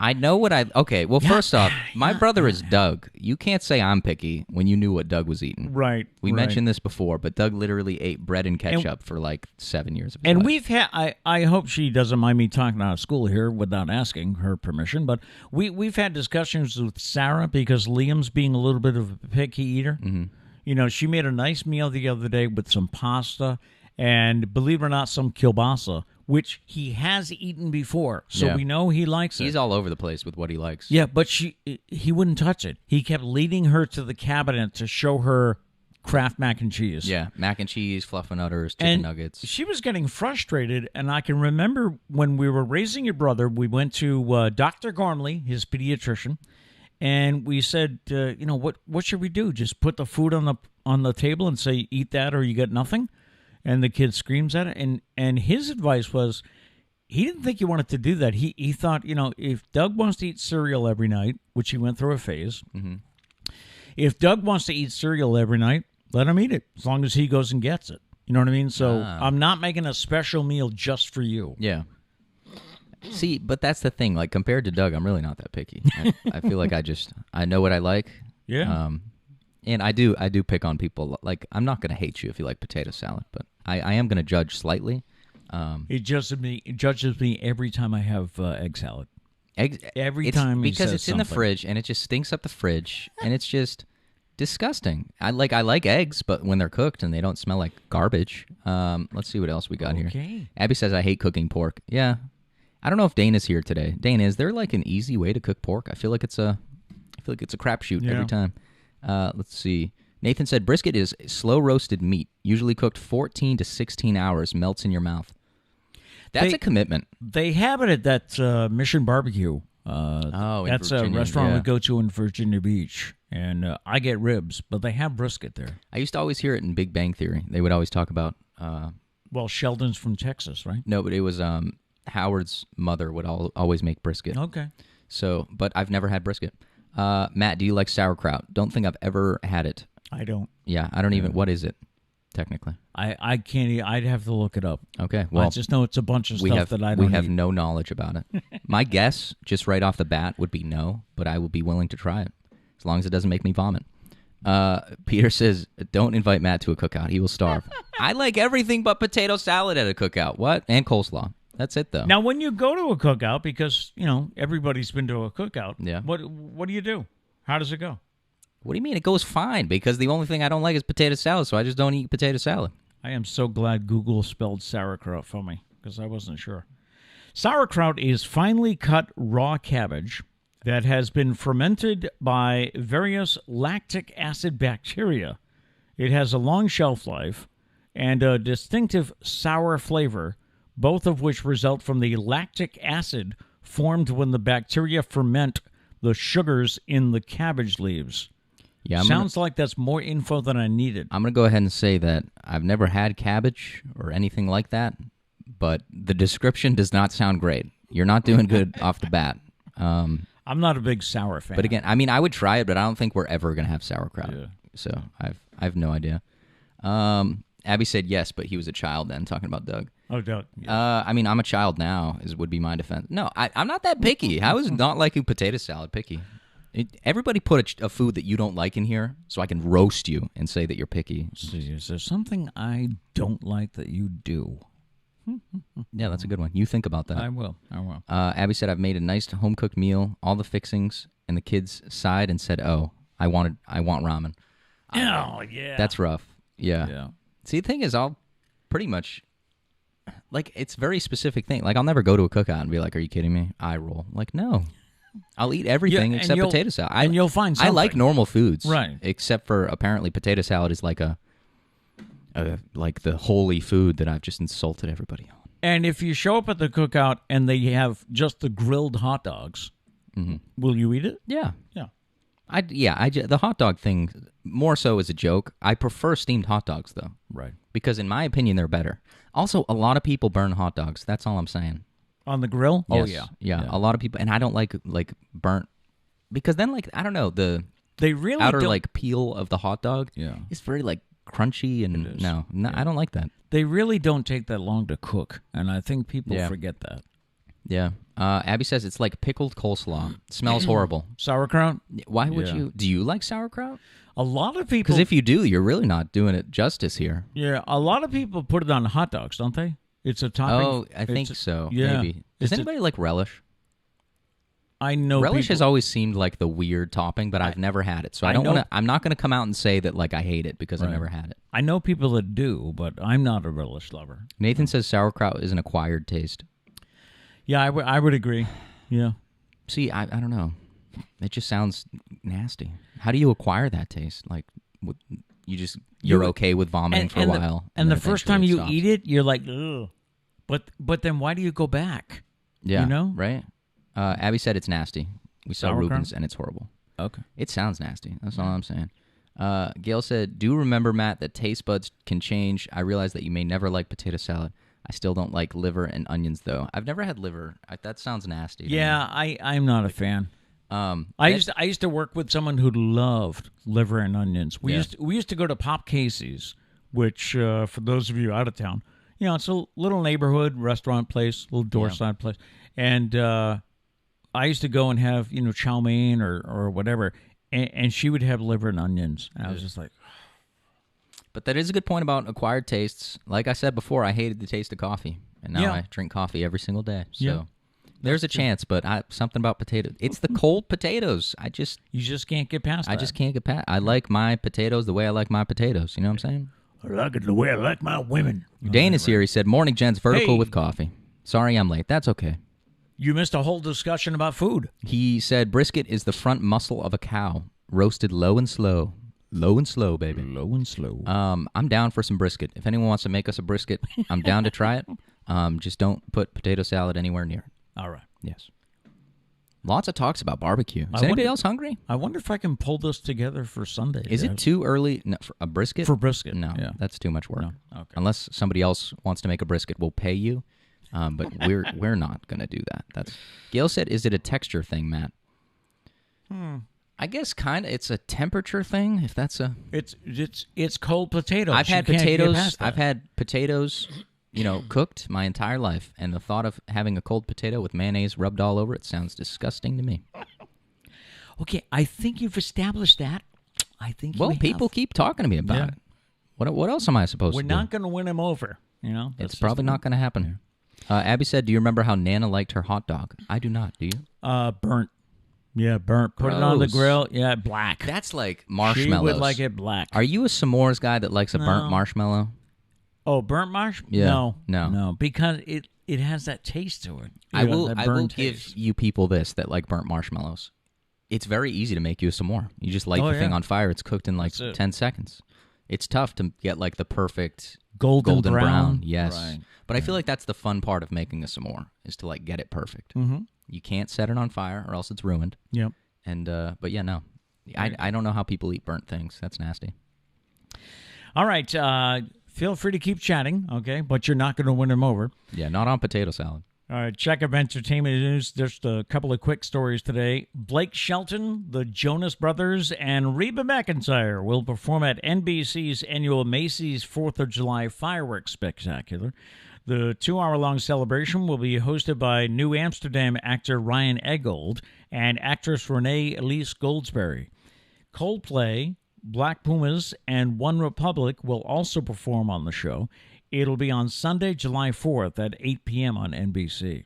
I know what okay, well, first off, my brother is Doug. You can't say I'm picky when you knew what Doug was eating. Right. We mentioned this before, but Doug literally ate bread and ketchup for like 7 years of his life. And we've had, I hope she doesn't mind me talking out of school here without asking her permission, but we've had discussions with Sarah because Liam's being a little bit of a picky eater. Mm-hmm. She made a nice meal the other day with some pasta and, believe it or not, some kielbasa, which he has eaten before, so we know he likes it. He's all over the place with what he likes. Yeah, but he wouldn't touch it. He kept leading her to the cabinet to show her Kraft mac and cheese. Yeah, mac and cheese, Fluffernutters, chicken nuggets. She was getting frustrated, and I can remember when we were raising your brother, we went to Dr. Gormley, his pediatrician, and we said, what should we do? Just put the food on the table and say, eat that or you get nothing? And the kid screams at it. And his advice was he didn't think he wanted to do that. He thought, if Doug wants to eat cereal every night, which he went through a phase, if Doug wants to eat cereal every night, let him eat it as long as he goes and gets it. You know what I mean? So I'm not making a special meal just for you. Yeah. See, but that's the thing. Like, compared to Doug, I'm really not that picky. I feel like I know what I like. Yeah. And I do pick on people. Like, I'm not going to hate you if you like potato salad, but I am going to judge slightly. It judges me every time I have egg salad. Every time because it's something. In the fridge and it just stinks up the fridge and it's just disgusting. I like eggs, but when they're cooked and they don't smell like garbage. Let's see what else we got here. Abby says I hate cooking pork. Yeah, I don't know if Dana's here today. Dana, is there like an easy way to cook pork? I feel like it's a crapshoot every time. Let's see. Nathan said brisket is slow roasted meat, usually cooked 14 to 16 hours, melts in your mouth. That's a commitment. They have it at that Mission Barbecue. That's Virginia, a restaurant we go to in Virginia Beach, and I get ribs, but they have brisket there. I used to always hear it in Big Bang Theory. They would always talk about. Sheldon's from Texas, right? No, but it was Howard's mother would always make brisket. Okay. So, but I've never had brisket. Matt, do you like sauerkraut? Don't think I've ever had it. I don't. Yeah, I don't even. What is it? technically. I can't. I'd have to look it up. Okay, Well, I well, just know it's a bunch of stuff that I don't we have eat. no knowledge about it. My guess, just right off the bat, would be no, but I would be willing to try it as long as it doesn't make me vomit. Peter says, "Don't invite Matt to a cookout; he will starve." I like everything but potato salad at a cookout. What? And coleslaw. That's it, though. Now, when you go to a cookout, because everybody's been to a cookout, Yeah. What do you do? How does it go? What do you mean? It goes fine because the only thing I don't like is potato salad, so I just don't eat potato salad. I am so glad Google spelled sauerkraut for me because I wasn't sure. Sauerkraut is finely cut raw cabbage that has been fermented by various lactic acid bacteria. It has a long shelf life and a distinctive sour flavor, both of which result from the lactic acid formed when the bacteria ferment the sugars in the cabbage leaves. Yeah, Sounds like that's more info than I needed. I'm going to go ahead and say that I've never had cabbage or anything like that, but the description does not sound great. You're not doing good off the bat. I'm not a big sour fan. But again, I mean, I would try it, but I don't think we're ever going to have sauerkraut. Yeah. So I have no idea. Abby said yes, but he was a child then, talking about Doug. Oh, Doug. Yeah. I mean, I'm a child now, would be my defense. No, I'm not that picky. How is not liking potato salad picky? Everybody put a food that you don't like in here so I can roast you and say that you're picky. Is there something I don't like that you do? Yeah, that's a good one. You think about that. I will. Abby said, I've made a nice home-cooked meal, all the fixings, and the kids sighed and said, oh, I want ramen. Oh, yeah. That's rough. Yeah. See, the thing is, I'll pretty much, like, it's a very specific thing. Like, I'll never go to a cookout and be like, are you kidding me? Eye roll. Like, no. I'll eat everything except potato salad. And you'll find something. I like normal foods. Right. Except for, apparently, potato salad is like like the holy food that I've just insulted everybody on. And if you show up at the cookout and they have just the grilled hot dogs, will you eat it? Yeah. Yeah. The hot dog thing, more so as a joke. I prefer steamed hot dogs, though. Right. Because in my opinion, they're better. Also, a lot of people burn hot dogs. That's all I'm saying. On the grill? Yes. Oh, yeah. Yeah. A lot of people, and I don't like burnt, because then, like, I don't know, They really outer, don't. like, peel of the hot dog is very, like, crunchy, and no, I don't like that. They really don't take that long to cook, and I think people forget that. Yeah. Abby says it's like pickled coleslaw. Smells horrible. Sauerkraut? Why would you? Do you like sauerkraut? A lot of people... Because if you do, you're really not doing it justice here. Yeah, a lot of people put it on hot dogs, don't they? It's a topping. Oh, I think so. Yeah. Maybe. Does anybody like relish? I know relish people, has always seemed like the weird topping, but I've never had it. So I don't want to. I'm not going to come out and say that like I hate it because I never had it. I know people that do, but I'm not a relish lover. Nathan says sauerkraut is an acquired taste. Yeah, I would agree. Yeah. See, I don't know. It just sounds nasty. How do you acquire that taste? Like, you're okay with vomiting for a while, and the first time you stops. eat it, you're like, ugh. But then why do you go back? Yeah, you know, right? Abby said it's nasty. We saw Sauerkraut? Rubens, and it's horrible. Okay. It sounds nasty. That's all I'm saying. Gail said, do remember, Matt, that taste buds can change. I realize that you may never like potato salad. I still don't like liver and onions, though. I've never had liver. That sounds nasty. Yeah, I'm not a fan. I used to work with someone who loved liver and onions. We used to go to Pop Casey's, which for those of you out of town, you know, it's a little neighborhood restaurant place, little door-side place, and I used to go and have chow mein or whatever, and she would have liver and onions, and I was just like. But that is a good point about acquired tastes. Like I said before, I hated the taste of coffee, and now I drink coffee every single day. So there's a chance, but something about potatoes. It's the cold potatoes. You just can't get past that. I just can't get past. I like my potatoes the way I like my potatoes. You know what I'm saying? I like it the way I like my women. Dane is here. He said, morning, gents, vertical with coffee. Sorry I'm late. That's okay. You missed a whole discussion about food. He said brisket is the front muscle of a cow, roasted low and slow. Low and slow, baby. Low and slow. I'm down for some brisket. If anyone wants to make us a brisket, I'm down to try it. Just don't put potato salad anywhere near it. All right. Yes. Lots of talks about barbecue. Is anybody else hungry? I wonder if I can pull this together for Sunday. Is it too early for a brisket? For brisket. No, that's too much work. No. Okay. Unless somebody else wants to make a brisket, we'll pay you. But we're not going to do that. Gail said, is it a texture thing, Matt? I guess kind of. It's a temperature thing. If that's a. It's cold potatoes. I've had You can't get potatoes. past that. I've had potatoes, cooked my entire life, and the thought of having a cold potato with mayonnaise rubbed all over it sounds disgusting to me. Okay, I think you've established that. I think. Well, people keep talking to me about it. What else am I supposed to do? We're not going to win him over. It's probably not going to happen. Abby said, "Do you remember how Nana liked her hot dog?" I do not. Do you? Burnt. Yeah, burnt. Put it on the Gross. grill. Yeah, black. That's like She marshmallows. would like it black. Are you a s'mores guy that likes a burnt marshmallow? Oh, burnt marshmallow? Yeah. No, because it has that taste to it. I will taste. give you people this that like burnt marshmallows. It's very easy to make you a s'more. You just light the thing on fire. It's cooked in like 10 seconds. It's tough to get like the perfect golden brown. Yes. Right. But I feel like that's the fun part of making a s'more is to like get it perfect. Mm-hmm. You can't set it on fire or else it's ruined. Yep. And but yeah, no. I don't know how people eat burnt things. That's nasty. All right. Feel free to keep chatting, okay? But you're not going to win them over. Yeah, not on potato salad. All right, check of entertainment news. Just a couple of quick stories today. Blake Shelton, the Jonas Brothers, and Reba McEntire will perform at NBC's annual Macy's 4th of July Fireworks Spectacular. The 2-hour-long celebration will be hosted by New Amsterdam actor Ryan Eggold and actress Renee Elise Goldsberry. Coldplay, Black Pumas, and One Republic will also perform on the show. It'll be on Sunday, July 4th at 8 p.m. on NBC.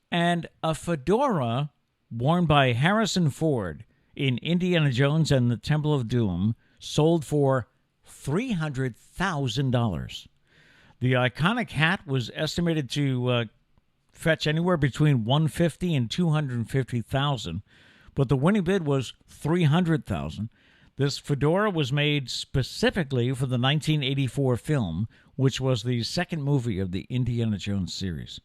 And a fedora worn by Harrison Ford in Indiana Jones and the Temple of Doom sold for $300,000. The iconic hat was estimated to fetch anywhere between $150,000 and $250,000, but the winning bid was $300,000. This fedora was made specifically for the 1984 film, which was the second movie of the Indiana Jones series.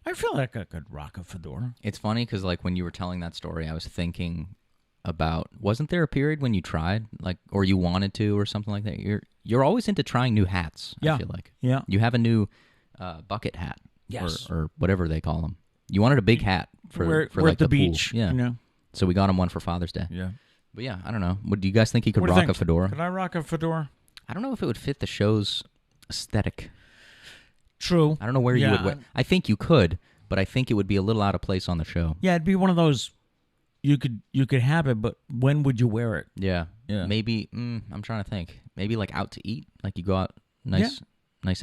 I feel like I could rock a fedora. It's funny because, like, when you were telling that story, I was thinking about, wasn't there a period when you tried, like, or you wanted to or something like that? You're always into trying new hats, Yeah. I feel like. Yeah. You have a new bucket hat. Yes. Or whatever they call them. You wanted a big hat for We're like at the pool. beach. Yeah. You know? So we got him one for Father's Day. Yeah. But yeah, I don't know. Do you guys think he could What do you rock think? a fedora? Could I rock a fedora? I don't know if it would fit the show's aesthetic. True. I don't know where you would wear. I think you could, but I think it would be a little out of place on the show. Yeah, it'd be one of those. You could have it, but when would you wear it? Yeah. Yeah. Maybe. I'm trying to think. Maybe like out to eat. Like you go out. Nice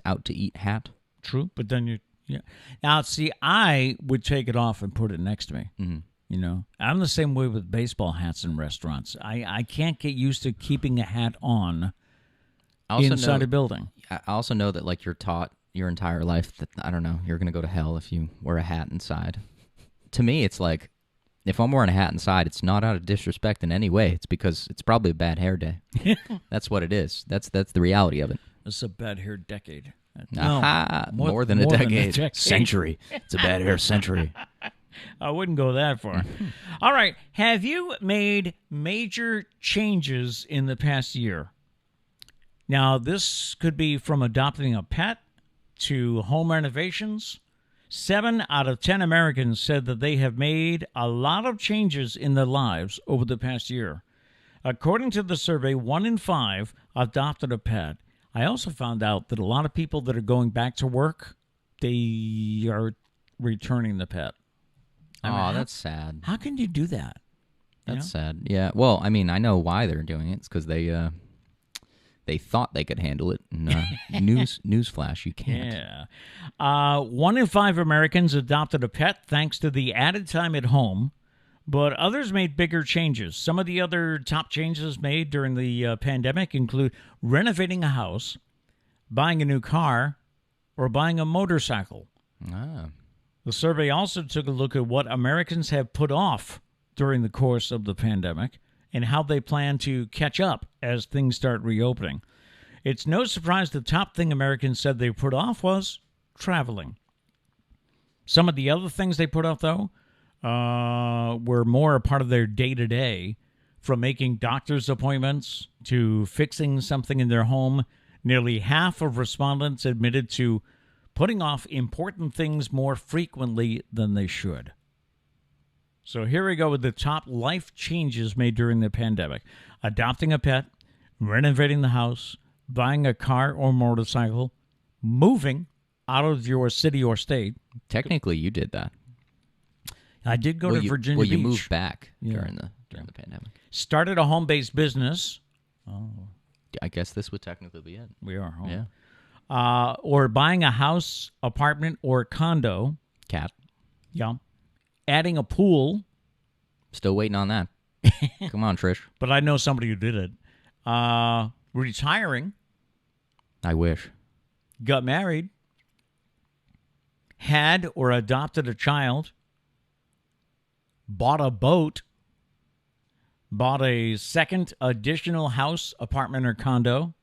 out to eat hat. True, but then you. Yeah. Now, see, I would take it off and put it next to me. Mm-hmm. You know, I'm the same way with baseball hats in restaurants. I can't get used to keeping a hat on inside a building. I also know that like you're taught your entire life that, I don't know, you're going to go to hell if you wear a hat inside. To me, it's like, if I'm wearing a hat inside, it's not out of disrespect in any way. It's because it's probably a bad hair day. That's what it is. That's the reality of it. It's a bad hair decade. Aha, No, more than a decade. Century. It's a bad hair century. I wouldn't go that far. All right. Have you made major changes in the past year? Now, this could be from adopting a pet to home renovations. 7 out of 10 Americans said that they have made a lot of changes in their lives over the past year. According to the survey, 1 in 5 adopted a pet. I also found out that a lot of people that are going back to work, they are returning the pet. Oh, that's sad. How can you do that? That's sad. Yeah. Well, I mean, I know why they're doing it. It's because they thought they could handle it. Newsflash, you can't. Yeah. 1 in 5 Americans adopted a pet thanks to the added time at home, but others made bigger changes. Some of the other top changes made during the pandemic include renovating a house, buying a new car, or buying a motorcycle. Ah. The survey also took a look at what Americans have put off during the course of the pandemic and how they plan to catch up as things start reopening. It's no surprise the top thing Americans said they put off was traveling. Some of the other things they put off, though, were more a part of their day-to-day, from making doctor's appointments to fixing something in their home. Nearly half of respondents admitted to putting off important things more frequently than they should. So here we go with the top life changes made during the pandemic. Adopting a pet, renovating the house, buying a car or motorcycle, moving out of your city or state. Technically, you did that. I did go to Virginia Beach. You moved back during the pandemic. Started a home-based business. Oh, I guess this would technically be it. we are home. Yeah. Or buying a house, apartment, or condo. Cat. Yeah. Adding a pool. Still waiting on that. Come on, Trish. But I know somebody who did it. Retiring. I wish. Got married. Had or adopted a child. Bought a boat. Bought a second additional house, apartment, or condo.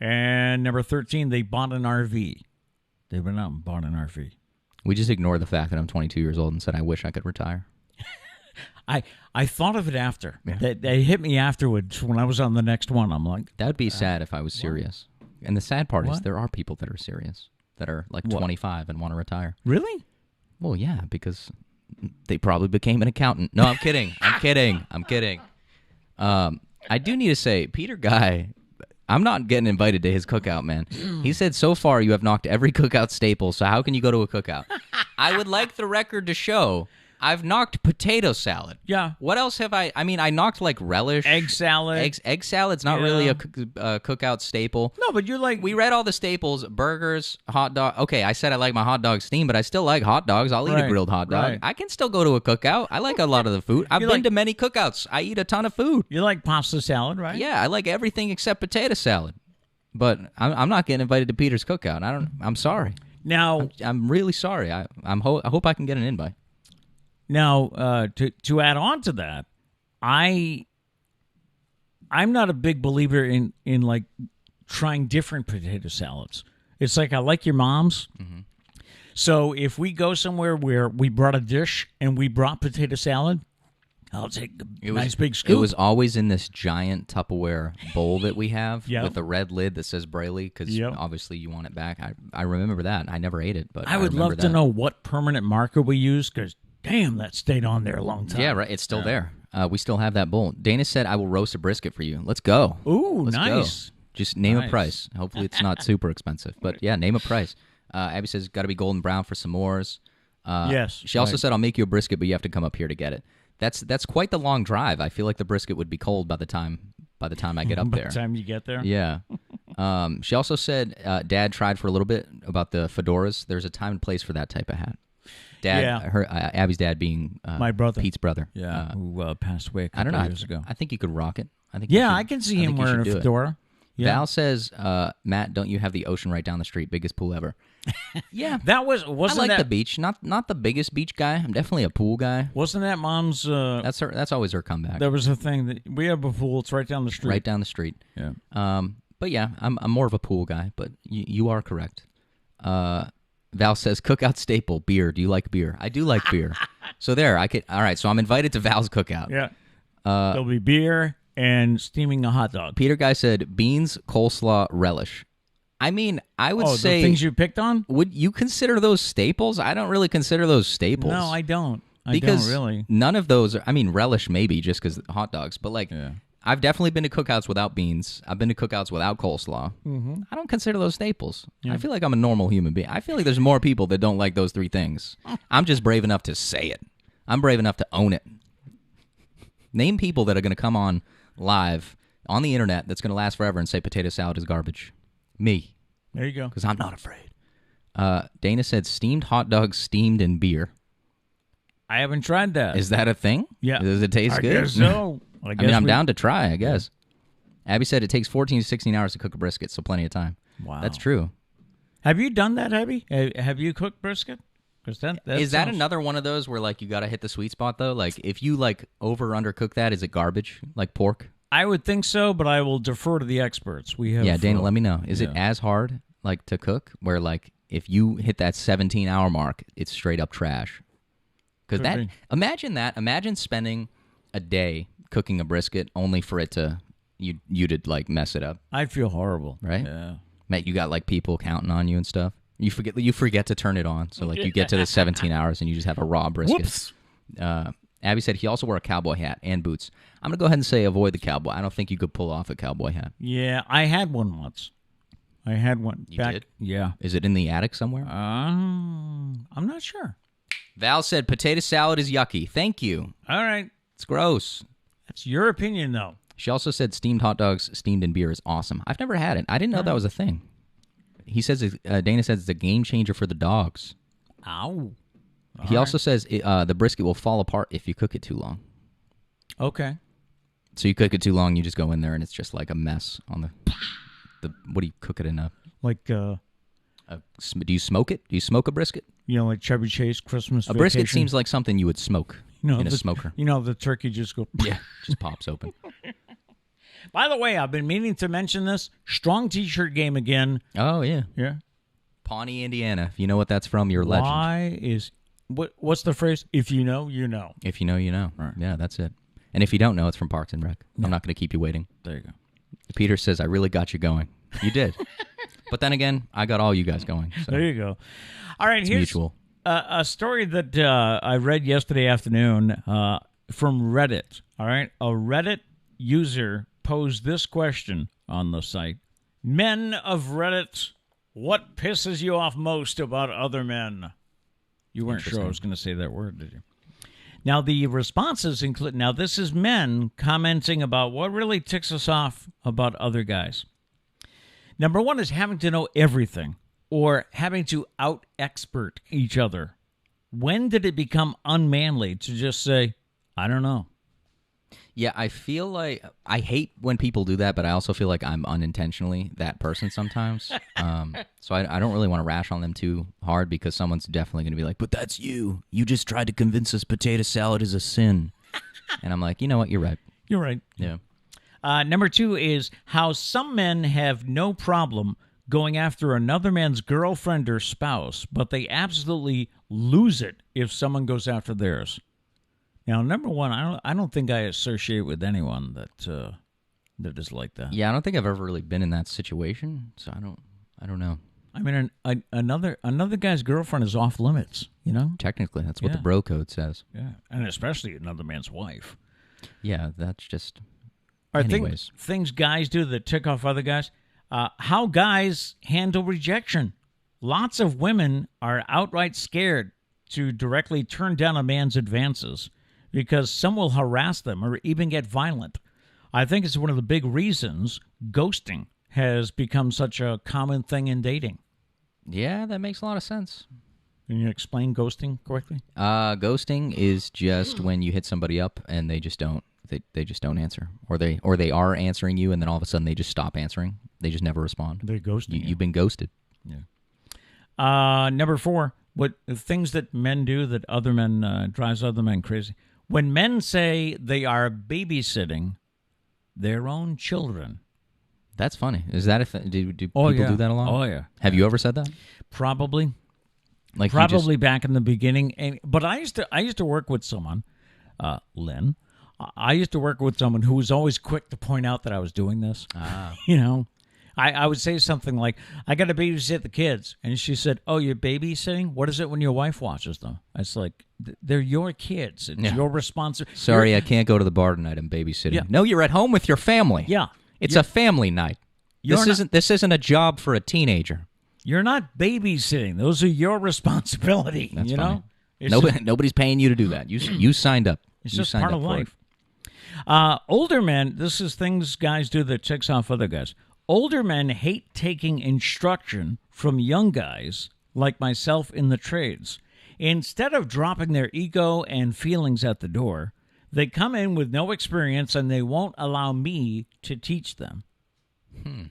And number 13, they bought an RV. They went out and bought an RV. We just ignored the fact that I'm 22 years old and said I wish I could retire. I thought of it after. Yeah. They hit me afterwards when I was on the next one. I'm like, That would be sad if I was serious. And the sad part is What? there are people that are serious, that are like What? 25 and want to retire. really? Well, yeah, because they probably became an accountant. No, I'm kidding. I'm kidding. I do need to say, Peter Guy, I'm not getting invited to his cookout, man. He said, so far you have knocked every cookout staple, so how can you go to a cookout? I would like the record to show I've knocked potato salad. Yeah. What else have I mean, I knocked like relish. Egg salad. Egg salad's not really a cookout staple. No, but you're like, We read all the staples: burgers, hot dog. Okay, I said I like my hot dog steamed, but I still like hot dogs. I'll eat a Right, grilled hot dog. right. I can still go to a cookout. I like a lot of the food. I've You been like- to many cookouts. I eat a ton of food. you like pasta salad, right? Yeah, I like everything except potato salad. But I'm not getting invited to Peter's cookout. I'm sorry. Now, I'm really sorry. I hope I can get an invite. Now, to add on to that, I'm not a big believer in like trying different potato salads. It's like I like your mom's. Mm-hmm. So if we go somewhere where we brought a dish and we brought potato salad, I'll take a nice big scoop. It was always in this giant Tupperware bowl that we have Yep. with a red lid that says Braley because Yep. obviously you want it back. I remember that. I never ate it, but I would remember love to that. know what permanent marker we use because, damn, that stayed on there a long time. Yeah, right. It's still there. We still have that bowl. Dana said, I will roast a brisket for you. Let's go. Ooh, Let's nice. go. Just name a Nice. price. Hopefully it's not super expensive. But yeah, name a price. Abby says, got to be golden brown for s'mores. Yes, She also right. said, I'll make you a brisket, but you have to come up here to get it. That's quite the long drive. I feel like the brisket would be cold by the time I get up By there. the time you get there. Yeah. She also said Dad tried for a little bit about the fedoras. There's a time and place for that type of hat. Dad, Yeah. Abby's dad being My brother. Pete's brother. who passed away a I don't couple know. years ago. I think you could rock it. I think. Yeah, I can see him think you wearing a should do it. fedora. Yeah. Val says, Matt, don't you have the ocean right down the street? Biggest pool ever. Yeah. That wasn't I like that the beach. Not the biggest beach guy. I'm definitely a pool guy. wasn't that Mom's? That's always her comeback. There was a thing that we have a pool. It's right down the street. Right down the street. Yeah. But yeah, I'm more of a pool guy. But you are correct. Val says cookout staple beer. Do you like beer? I do like beer. So there, I could. All right, so I'm invited to Val's cookout. Yeah. There'll be beer and steaming a hot dog. Peter Guy said beans, coleslaw, relish. I mean, I would Oh, say. the things you picked on? Would you consider those staples? I don't really consider those staples. No, I don't. Because I don't really. none of those. I mean, relish maybe just because hot dogs, but like. Yeah. I've definitely been to cookouts without beans. I've been to cookouts without coleslaw. Mm-hmm. I don't consider those staples. I feel like I'm a normal human being. I feel like there's more people that don't like those three things. I'm just brave enough to say it. I'm brave enough to own it. Name people that are going to come on live on the internet that's going to last forever and say potato salad is garbage. Me, There you go. because I'm not afraid. Dana said steamed hot dogs steamed in beer. I haven't tried that. Is that a thing? Yeah. Does it taste I good? guess so. I mean, I'm down to try, I guess. Abby said it takes 14 to 16 hours to cook a brisket, so plenty of time. Wow. That's true. Have you done that, Abby? Have you cooked brisket? Because that Is that sounds- another one of those where, like, you got to hit the sweet spot, though? Like, if you, like, over or undercook that, is it garbage? Like pork? I would think so, but I will defer to the experts. We have. Yeah, Dana, let me know. Is it yeah. as hard, like, to cook? Where, like, if you hit that 17-hour mark, it's straight up trash. Because Could be. imagine that. Imagine spending a day cooking a brisket only for it to, you to, like, mess it up. I'd feel horrible. Right? Yeah. Matt, you got like people counting on you and stuff. You forget to turn it on, so like you get to the 17 hours and you just have a raw brisket. Whoops. Abby said he also wore a cowboy hat and boots. I'm going to go ahead and say avoid the cowboy. I don't think you could pull off a cowboy hat. Yeah, I had one once. I had one. You did? Yeah. Is it in the attic somewhere? I'm not sure. Val said potato salad is yucky. Thank you. All right. It's gross. That's your opinion, though. She also said steamed hot dogs steamed in beer is awesome. I've never had it. I didn't know that was a thing. He says, Dana says it's a game changer for the dogs. Ow. He also says the brisket will fall apart if you cook it too long. Okay. So you cook it too long, you just go in there and it's just like a mess on the what do you cook it in a? Like, do you smoke it? Do you smoke a brisket? Like Chevy Chase Christmas A brisket Vacation? seems like something you would smoke in a smoker. The turkey just go... Yeah, just pops open. By the way, I've been meaning to mention this. Strong T-shirt game again. Oh, yeah. Yeah. Pawnee, Indiana. If you know what that's from, you're a legend. Why is... What's the phrase? If you know, you know. If you know, you know. Right. Yeah, that's it. And if you don't know, it's from Parks and Rec. I'm not going to keep you waiting. There you go. Peter says, I really got you going. You did. But then again, I got all you guys going. So There you go. All right, it's here's mutual. a story that I read yesterday afternoon from Reddit. All right, a Reddit user posed this question on the site. Men of Reddit, what pisses you off most about other men? You weren't sure I was going to say that word, did you? Now, the responses include... Now, this is men commenting about what really ticks us off about other guys. Number one is having to know everything or having to out-expert each other. When did it become unmanly to just say, I don't know? Yeah, I feel like I hate when people do that, but I also feel like I'm unintentionally that person sometimes. So I don't really want to rash on them too hard because someone's definitely going to be like, but that's you. You just tried to convince us potato salad is a sin. And I'm like, you know what? You're right. You're right. Yeah. Number two is how some men have no problem going after another man's girlfriend or spouse, but they absolutely lose it if someone goes after theirs. Now, number one, I don't think I associate with anyone that is like that. Yeah, I don't think I've ever really been in that situation, so I don't know. I mean, another guy's girlfriend is off limits, you know? Technically, that's what the bro code says. Yeah, and especially another man's wife. Yeah, that's just... Anyways. Things guys do that tick off other guys. How guys handle rejection. Lots of women are outright scared to directly turn down a man's advances because some will harass them or even get violent. I think it's one of the big reasons ghosting has become such a common thing in dating. Yeah, that makes a lot of sense. Can you explain ghosting correctly? Ghosting is just when you hit somebody up and they just don't answer, or they are answering you and then all of a sudden they just stop answering. They just never respond. They're ghosting you. You've been ghosted. Yeah. Number four, what things that men do that other men drives other men crazy. When men say they are babysitting their own children. That's funny. Is that a thing? Do people do that a lot? Oh, yeah. Have you ever said that? Probably. Like Probably back in the beginning. But I used to work with someone, Lynn. I used to work with someone who was always quick to point out that I was doing this. You know, I would say something like, I got to babysit the kids. And she said, oh, you're babysitting? What is it when your wife watches them? It's like, they're your kids. It's your responsibility. Sorry, I can't go to the bar tonight. I'm babysitting. Yeah. No, you're at home with your family. Yeah. It's a family night. This isn't a job for a teenager. You're not babysitting. Those are your responsibility. That's you funny. know? Nobody's paying you to do that. You signed up. It's you just signed part up of for life. Older men, this is things guys do that ticks off other guys. Older men hate taking instruction from young guys like myself in the trades. Instead of dropping their ego and feelings at the door, they come in with no experience and they won't allow me to teach them.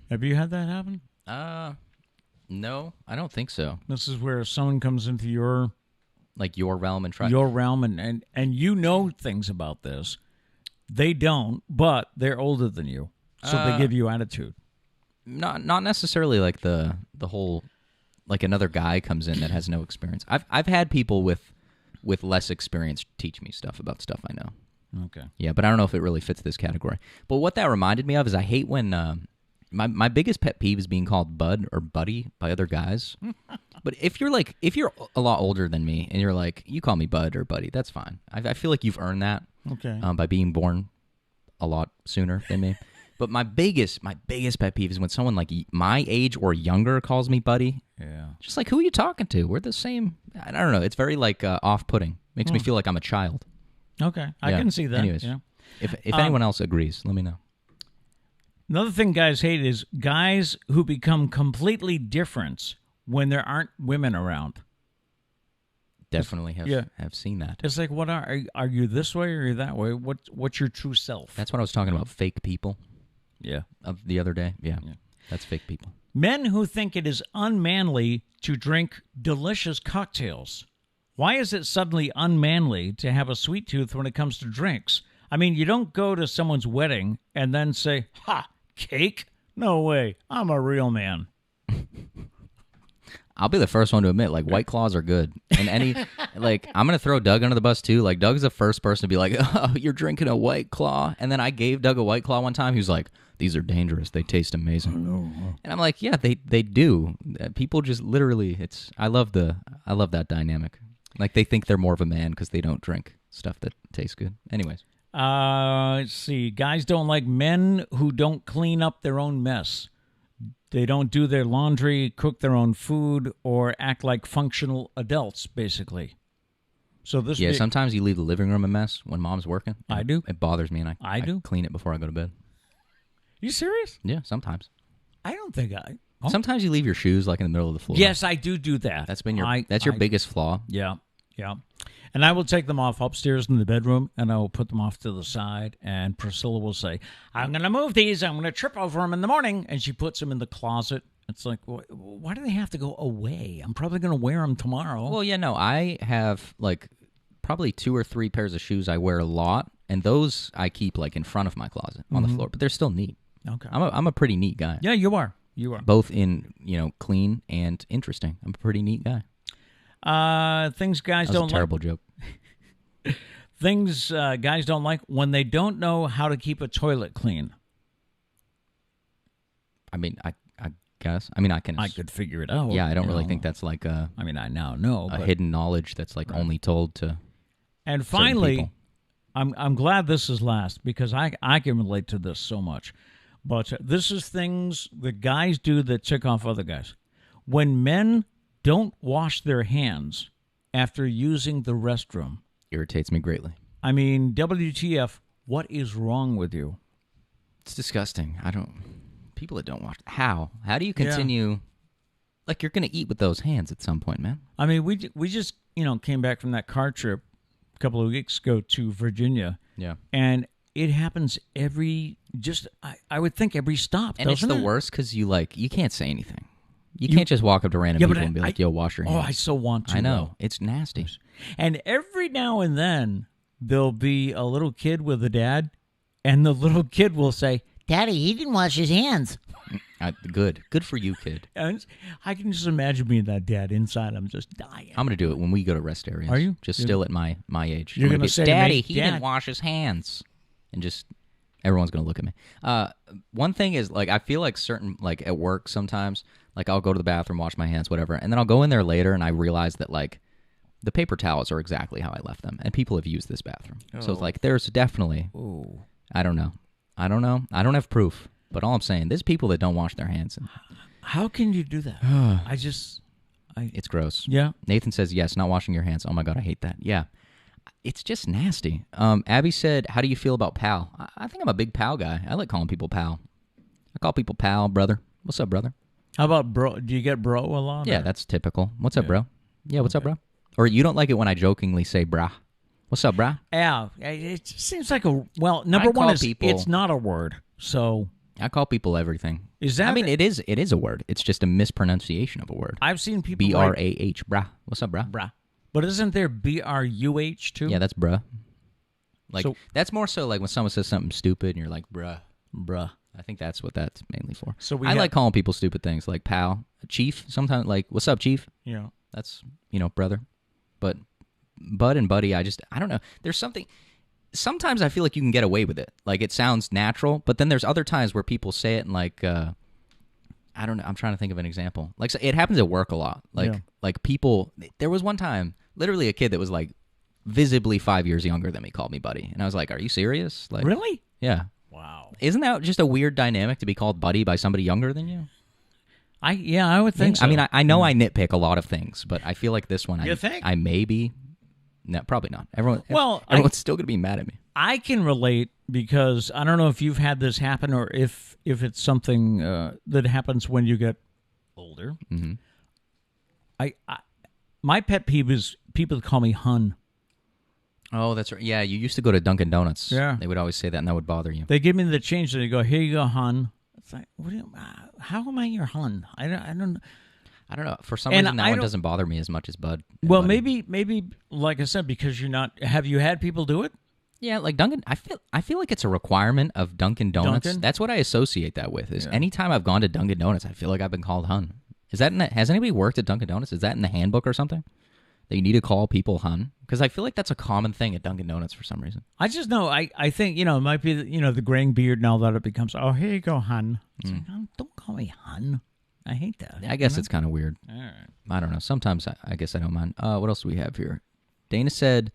Have you had that happen? No, I don't think so. This is where someone comes into your realm and try your realm and you know things about this. They don't, but they're older than you, so they give you attitude. Not necessarily like the whole like another guy comes in that has no experience. I've had people with less experience teach me stuff about stuff I know. Okay. Yeah, but I don't know if it really fits this category. But what that reminded me of is I hate when my biggest pet peeve is being called bud or buddy by other guys. But if you're a lot older than me and you're like, you call me bud or buddy, that's fine. I feel like you've earned that by being born a lot sooner than me. But my biggest pet peeve is when someone like my age or younger calls me buddy. Yeah. Just like, who are you talking to? We're the same. I don't know. It's very like off-putting. Makes me feel like I'm a child. Okay, I can see that. Anyways, yeah. if anyone else agrees, let me know. Another thing guys hate is guys who become completely different when there aren't women around. Definitely have seen that. It's like, what are you this way or are you that way? What's your true self? That's what I was talking about. Fake people. Yeah. Of the other day. Yeah. That's fake people. Men who think it is unmanly to drink delicious cocktails. Why is it suddenly unmanly to have a sweet tooth when it comes to drinks? I mean, you don't go to someone's wedding and then say, "Ha, cake? No way. I'm a real man." I'll be the first one to admit, like, White Claws are good. And I'm going to throw Doug under the bus, too. Like, Doug's the first person to be like, "Oh, you're drinking a White Claw." And then I gave Doug a White Claw one time. He was like, "These are dangerous. They taste amazing." And I'm like, yeah, they do. People just literally, I love that dynamic. Like, they think they're more of a man because they don't drink stuff that tastes good. Anyways. Let's see. Guys don't like men who don't clean up their own mess. They don't do their laundry, cook their own food, or act like functional adults, basically. So this. Yeah, sometimes you leave the living room a mess when mom's working. I do. It bothers me, and I do clean it before I go to bed. You serious? Yeah, sometimes. I don't think I. Oh. Sometimes you leave your shoes like in the middle of the floor. Yes, I do that. That's been your biggest flaw. Yeah. And I will take them off upstairs in the bedroom, and I will put them off to the side, and Priscilla will say, "I'm going to move these. I'm going to trip over them in the morning," and she puts them in the closet. It's like, why do they have to go away? I'm probably going to wear them tomorrow. Well, yeah, no, I have like probably 2 or 3 pairs of shoes I wear a lot, and those I keep like in front of my closet on the floor, but they're still neat. Okay. I'm a pretty neat guy. Yeah, you are. Both in, clean and interesting. I'm a pretty neat guy. Things guys don't like. That's a terrible joke. Things guys don't like when they don't know how to keep a toilet clean. I mean, I guess. I mean, I could figure it out. Yeah, I don't really think that's like a. I mean, I now know a hidden knowledge that's like only told to. And finally, I'm glad this is last because I can relate to this so much. But this is things that guys do that tick off other guys. When men don't wash their hands after using the restroom. Irritates me greatly. I mean, WTF, what is wrong with you? It's disgusting. People that don't wash. How do you continue? Yeah. Like, you're going to eat with those hands at some point, man. I mean, we just, came back from that car trip a couple of weeks ago to Virginia. Yeah. And it happens I would think every stop, and it's the worst because you can't say anything. You can't just walk up to random people and be like, "Yo, wash your hands." Oh, I so want to. I know. It's nasty. And every now and then, there'll be a little kid with a dad, and the little kid will say, "Daddy, he didn't wash his hands." Good for you, kid. And I can just imagine being that dad inside. I'm just dying. I'm going to do it when we go to rest areas. Are you? Still at my age. You're going to say, "Daddy, he didn't wash his hands." And just... everyone's going to look at me. One thing is, like, I feel like certain, like, at work sometimes, like, I'll go to the bathroom, wash my hands, whatever, and then I'll go in there later and I realize that, like, the paper towels are exactly how I left them, and people have used this bathroom. Oh. So it's like, there's definitely... Ooh. I don't know. I don't have proof, but all I'm saying, there's people that don't wash their hands. How can you do that? It's gross. Yeah. Nathan says, yes, not washing your hands. Oh, my God, I hate that. Yeah. It's just nasty. Abby said, how do you feel about pal? I think I'm a big pal guy. I like calling people pal. I call people pal, brother. What's up, brother? How about bro? Do you get bro a lot? Yeah, that's typical. What's up, bro? Yeah, what's up, bro? Or you don't like it when I jokingly say brah. What's up, brah? Yeah, it seems like number one is it's not a word. So I call people everything. Is that? I mean, it is a word. It's just a mispronunciation of a word. I've seen people BRAH, brah. What's up, brah? Brah. But isn't there BRUH too? Yeah, that's bruh. Like, that's more so like when someone says something stupid and you're like, bruh. I think that's what that's mainly for. So I like calling people stupid things, like pal, chief. Sometimes, like, what's up, chief? Yeah. That's, brother. But bud and buddy, I don't know. There's something... Sometimes I feel like you can get away with it. Like, it sounds natural, but then there's other times where people say it and, like, I don't know. I'm trying to think of an example. Like, so it happens at work a lot. Like people. There was one time, literally, a kid that was like visibly 5 years younger than me called me buddy, and I was like, "Are you serious?" Like, really? Yeah. Wow. Isn't that just a weird dynamic to be called buddy by somebody younger than you? I would think so. I mean, I know I nitpick a lot of things, but I feel like this one, You think? I may be. No, probably not. Everyone's still going to be mad at me. I can relate because I don't know if you've had this happen or if it's something that happens when you get older. Mm-hmm. My pet peeve is people that call me hun. Oh, that's right. Yeah, you used to go to Dunkin' Donuts. Yeah. They would always say that, and that would bother you. They give me the change and they go, "Here you go, hun." It's like, how am I your hun? I don't know. For some reason, that one doesn't bother me as much as Bud. Well, maybe, like I said, because you're not. Have you had people do it? Yeah, like Dunkin'. I feel like it's a requirement of Dunkin' Donuts. Dunkin'? That's what I associate that with. Is anytime I've gone to Dunkin' Donuts, I feel like I've been called hun. Is that has anybody worked at Dunkin' Donuts? Is that in the handbook or something? That you need to call people hun? Because I feel like that's a common thing at Dunkin' Donuts for some reason. I just know. I think it might be the graying beard now that it becomes. Oh, here you go, hun. It's like, oh, don't call me hun. I hate that. I guess it's kind of weird. All right. I don't know. Sometimes I guess I don't mind. What else do we have here? Dana said,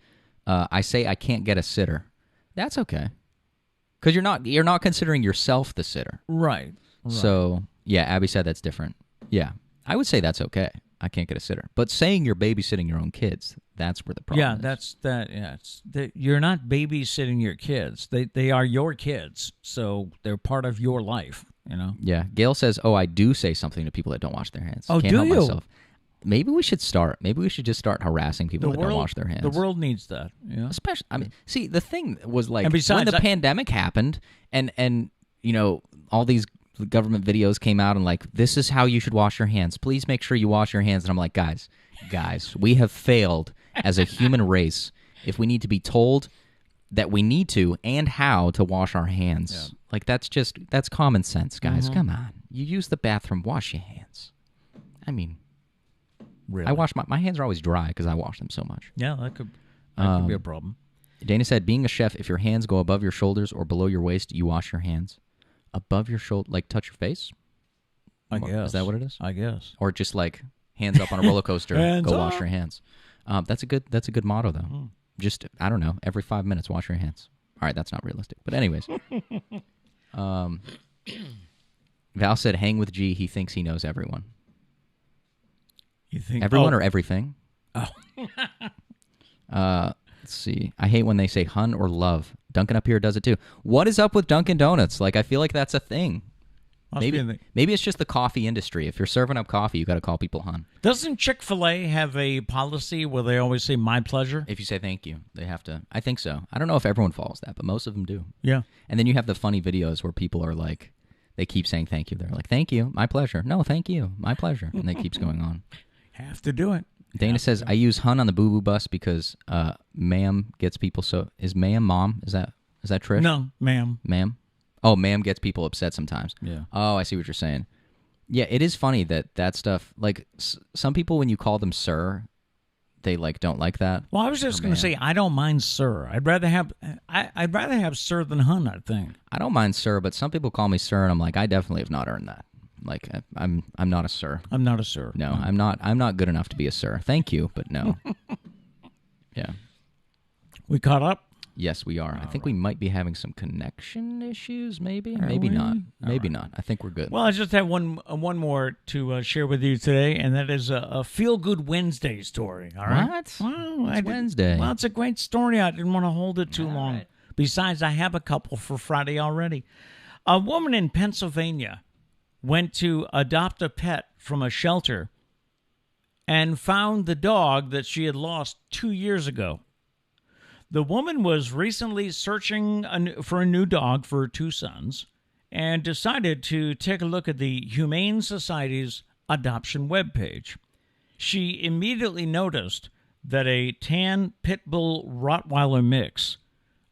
"I say I can't get a sitter." That's okay, because you're not considering yourself the sitter. Right. So yeah, Abby said that's different. Yeah, I would say that's okay. I can't get a sitter, but saying you're babysitting your own kids, that's where the problem is. That's that. Yeah, you're not babysitting your kids. They are your kids, so they're part of your life. Yeah. Gail says, "Oh, I do say something to people that don't wash their hands. Oh, Can't do help you? myself." Maybe we should start. Maybe we should just start harassing people that don't wash their hands. The world needs that. Yeah. Especially, I mean, see, the thing was like And besides, when the pandemic happened, and all these government videos came out and like, this is how you should wash your hands. Please make sure you wash your hands. And I'm like, guys, we have failed as a human race if we need to be told that we need to and how to wash our hands. Yeah. Like that's common sense, guys. Mm-hmm. Come on, you use the bathroom, wash your hands. I mean. Really? I wash my hands are always dry because I wash them so much. Yeah, that could be a problem. Dana said, being a chef, if your hands go above your shoulders or below your waist, you wash your hands. Above your shoulder, like touch your face? I guess. Is that what it is? I guess. Or just like hands up on a roller coaster, go wash your hands. That's a good motto, though. Just, I don't know, every 5 minutes, wash your hands. All right, that's not realistic. But anyways. Val said, hang with G. He thinks he knows everyone. You think everyone or everything? Oh. Let's see. I hate when they say hun or love. Dunkin' up here does it too. What is up with Dunkin' Donuts? Like, I feel like that's a thing. Maybe it's just the coffee industry. If you're serving up coffee, you got to call people hun. Doesn't Chick-fil-A have a policy where they always say my pleasure? If you say thank you, they have to. I think so. I don't know if everyone follows that, but most of them do. Yeah. And then you have the funny videos where people are like, they keep saying thank you. They're like, thank you, my pleasure. No, thank you, my pleasure. And it keeps going on. Have to do it. Dana says, I use hun on the boo-boo bus because ma'am gets people so... Is ma'am mom? Is that Trish? No, ma'am. Ma'am? Oh, ma'am gets people upset sometimes. Yeah. Oh, I see what you're saying. Yeah, it is funny that stuff... Like, some people, when you call them sir, they, like, don't like that. Well, I was just going to say, I don't mind sir. I'd rather have sir than hun, I think. I don't mind sir, but some people call me sir, and I'm like, I definitely have not earned that. Like, I'm not a sir. I'm not a sir. No, I'm not good enough to be a sir. Thank you, but no. Yeah. We caught up? Yes, we are. I think we might be having some connection issues, maybe. Are maybe we? not. Maybe not. I think we're good. Well, I just have one more to share with you today, and that is a feel-good Wednesday story. All right? What? Well, it's Wednesday. Well, it's a great story. I didn't want to hold it too long. Right. Besides, I have a couple for Friday already. A woman in Pennsylvania went to adopt a pet from a shelter and found the dog that she had lost 2 years ago. The woman was recently searching for a new dog for her two sons and decided to take a look at the Humane Society's adoption webpage. She immediately noticed that a tan pit bull Rottweiler mix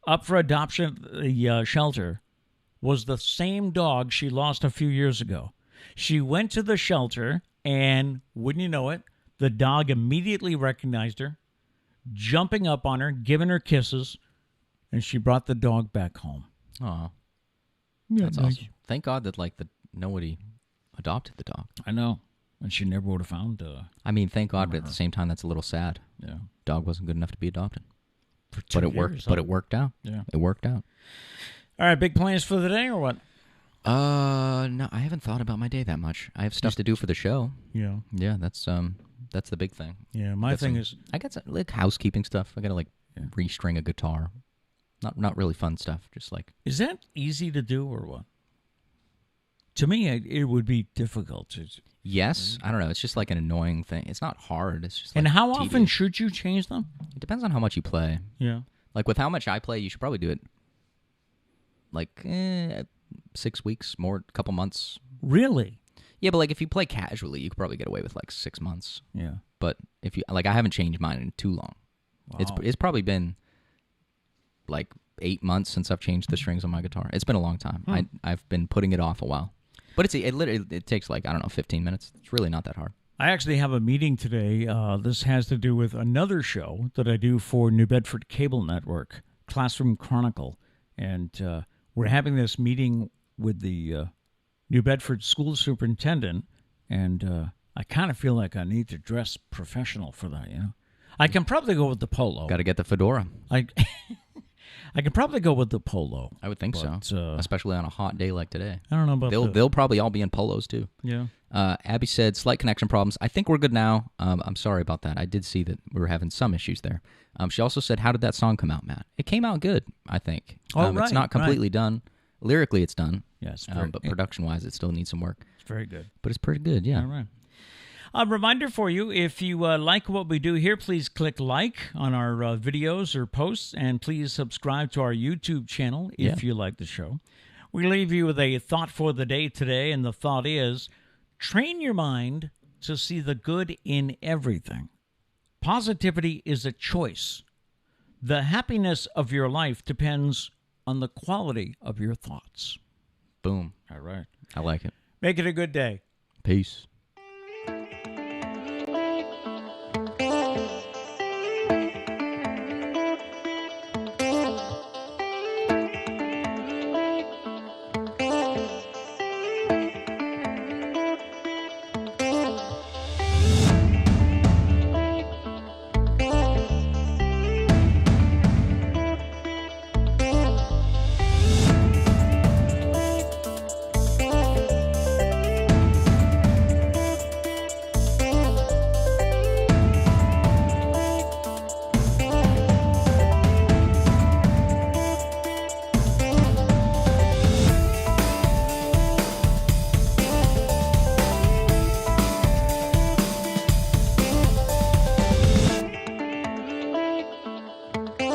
up for adoption at the shelter was the same dog she lost a few years ago. She went to the shelter, and wouldn't you know it, the dog immediately recognized her, jumping up on her, giving her kisses, and she brought the dog back home. Aw. Yeah, that's awesome. Thank God that, like, nobody adopted the dog. I know. And she never would have found... I mean, thank God, but at the same time, that's a little sad. Yeah. Dog wasn't good enough to be adopted. For 2 But it worked. years, But it worked out. Yeah. It worked out. All right, big plans for the day or what? No, I haven't thought about my day that much. I have stuff to do for the show. Yeah. Yeah, that's the big thing. Yeah, my thing is... I got some, like, housekeeping stuff. I got to, restring a guitar. Not really fun stuff, just like... Is that easy to do or what? To me, it would be difficult. Yes. I don't know. It's just like an annoying thing. It's not hard. It's just like And how tedious. often should you change them? It depends on how much you play. Yeah. Like, with how much I play, you should probably do it, 6 weeks, more, a couple months. Really? Yeah, but, if you play casually, you could probably get away with, 6 months. Yeah. But if you... I haven't changed mine in too long. Wow. It's probably been, 8 months since I've changed the strings on my guitar. It's been a long time. I've been putting it off a while. But it literally takes 15 minutes. It's really not that hard. I actually have a meeting today. This has to do with another show that I do for New Bedford Cable Network, Classroom Chronicle. And we're having this meeting with the New Bedford school superintendent. And I kind of feel like I need to dress professional for that, I can probably go with the polo. Got to get the fedora. I can probably go with the polo. I would think so, especially on a hot day like today. I don't know about they'll probably all be in polos too. Yeah. Abby said slight connection problems. I think we're good now. I'm sorry about that. I did see that we were having some issues there. She also said, "How did that song come out, Matt?" It came out good, I think. Right, it's not completely done. Lyrically, it's done. Yes, but production-wise, it still needs some work. It's very good. But it's pretty good. Yeah. All right. A reminder for you, if you like what we do here, please click like on our videos or posts, and please subscribe to our YouTube channel if you like the show. We leave you with a thought for the day today, and the thought is, train your mind to see the good in everything. Positivity is a choice. The happiness of your life depends on the quality of your thoughts. Boom. All right. I like it. Make it a good day. Peace.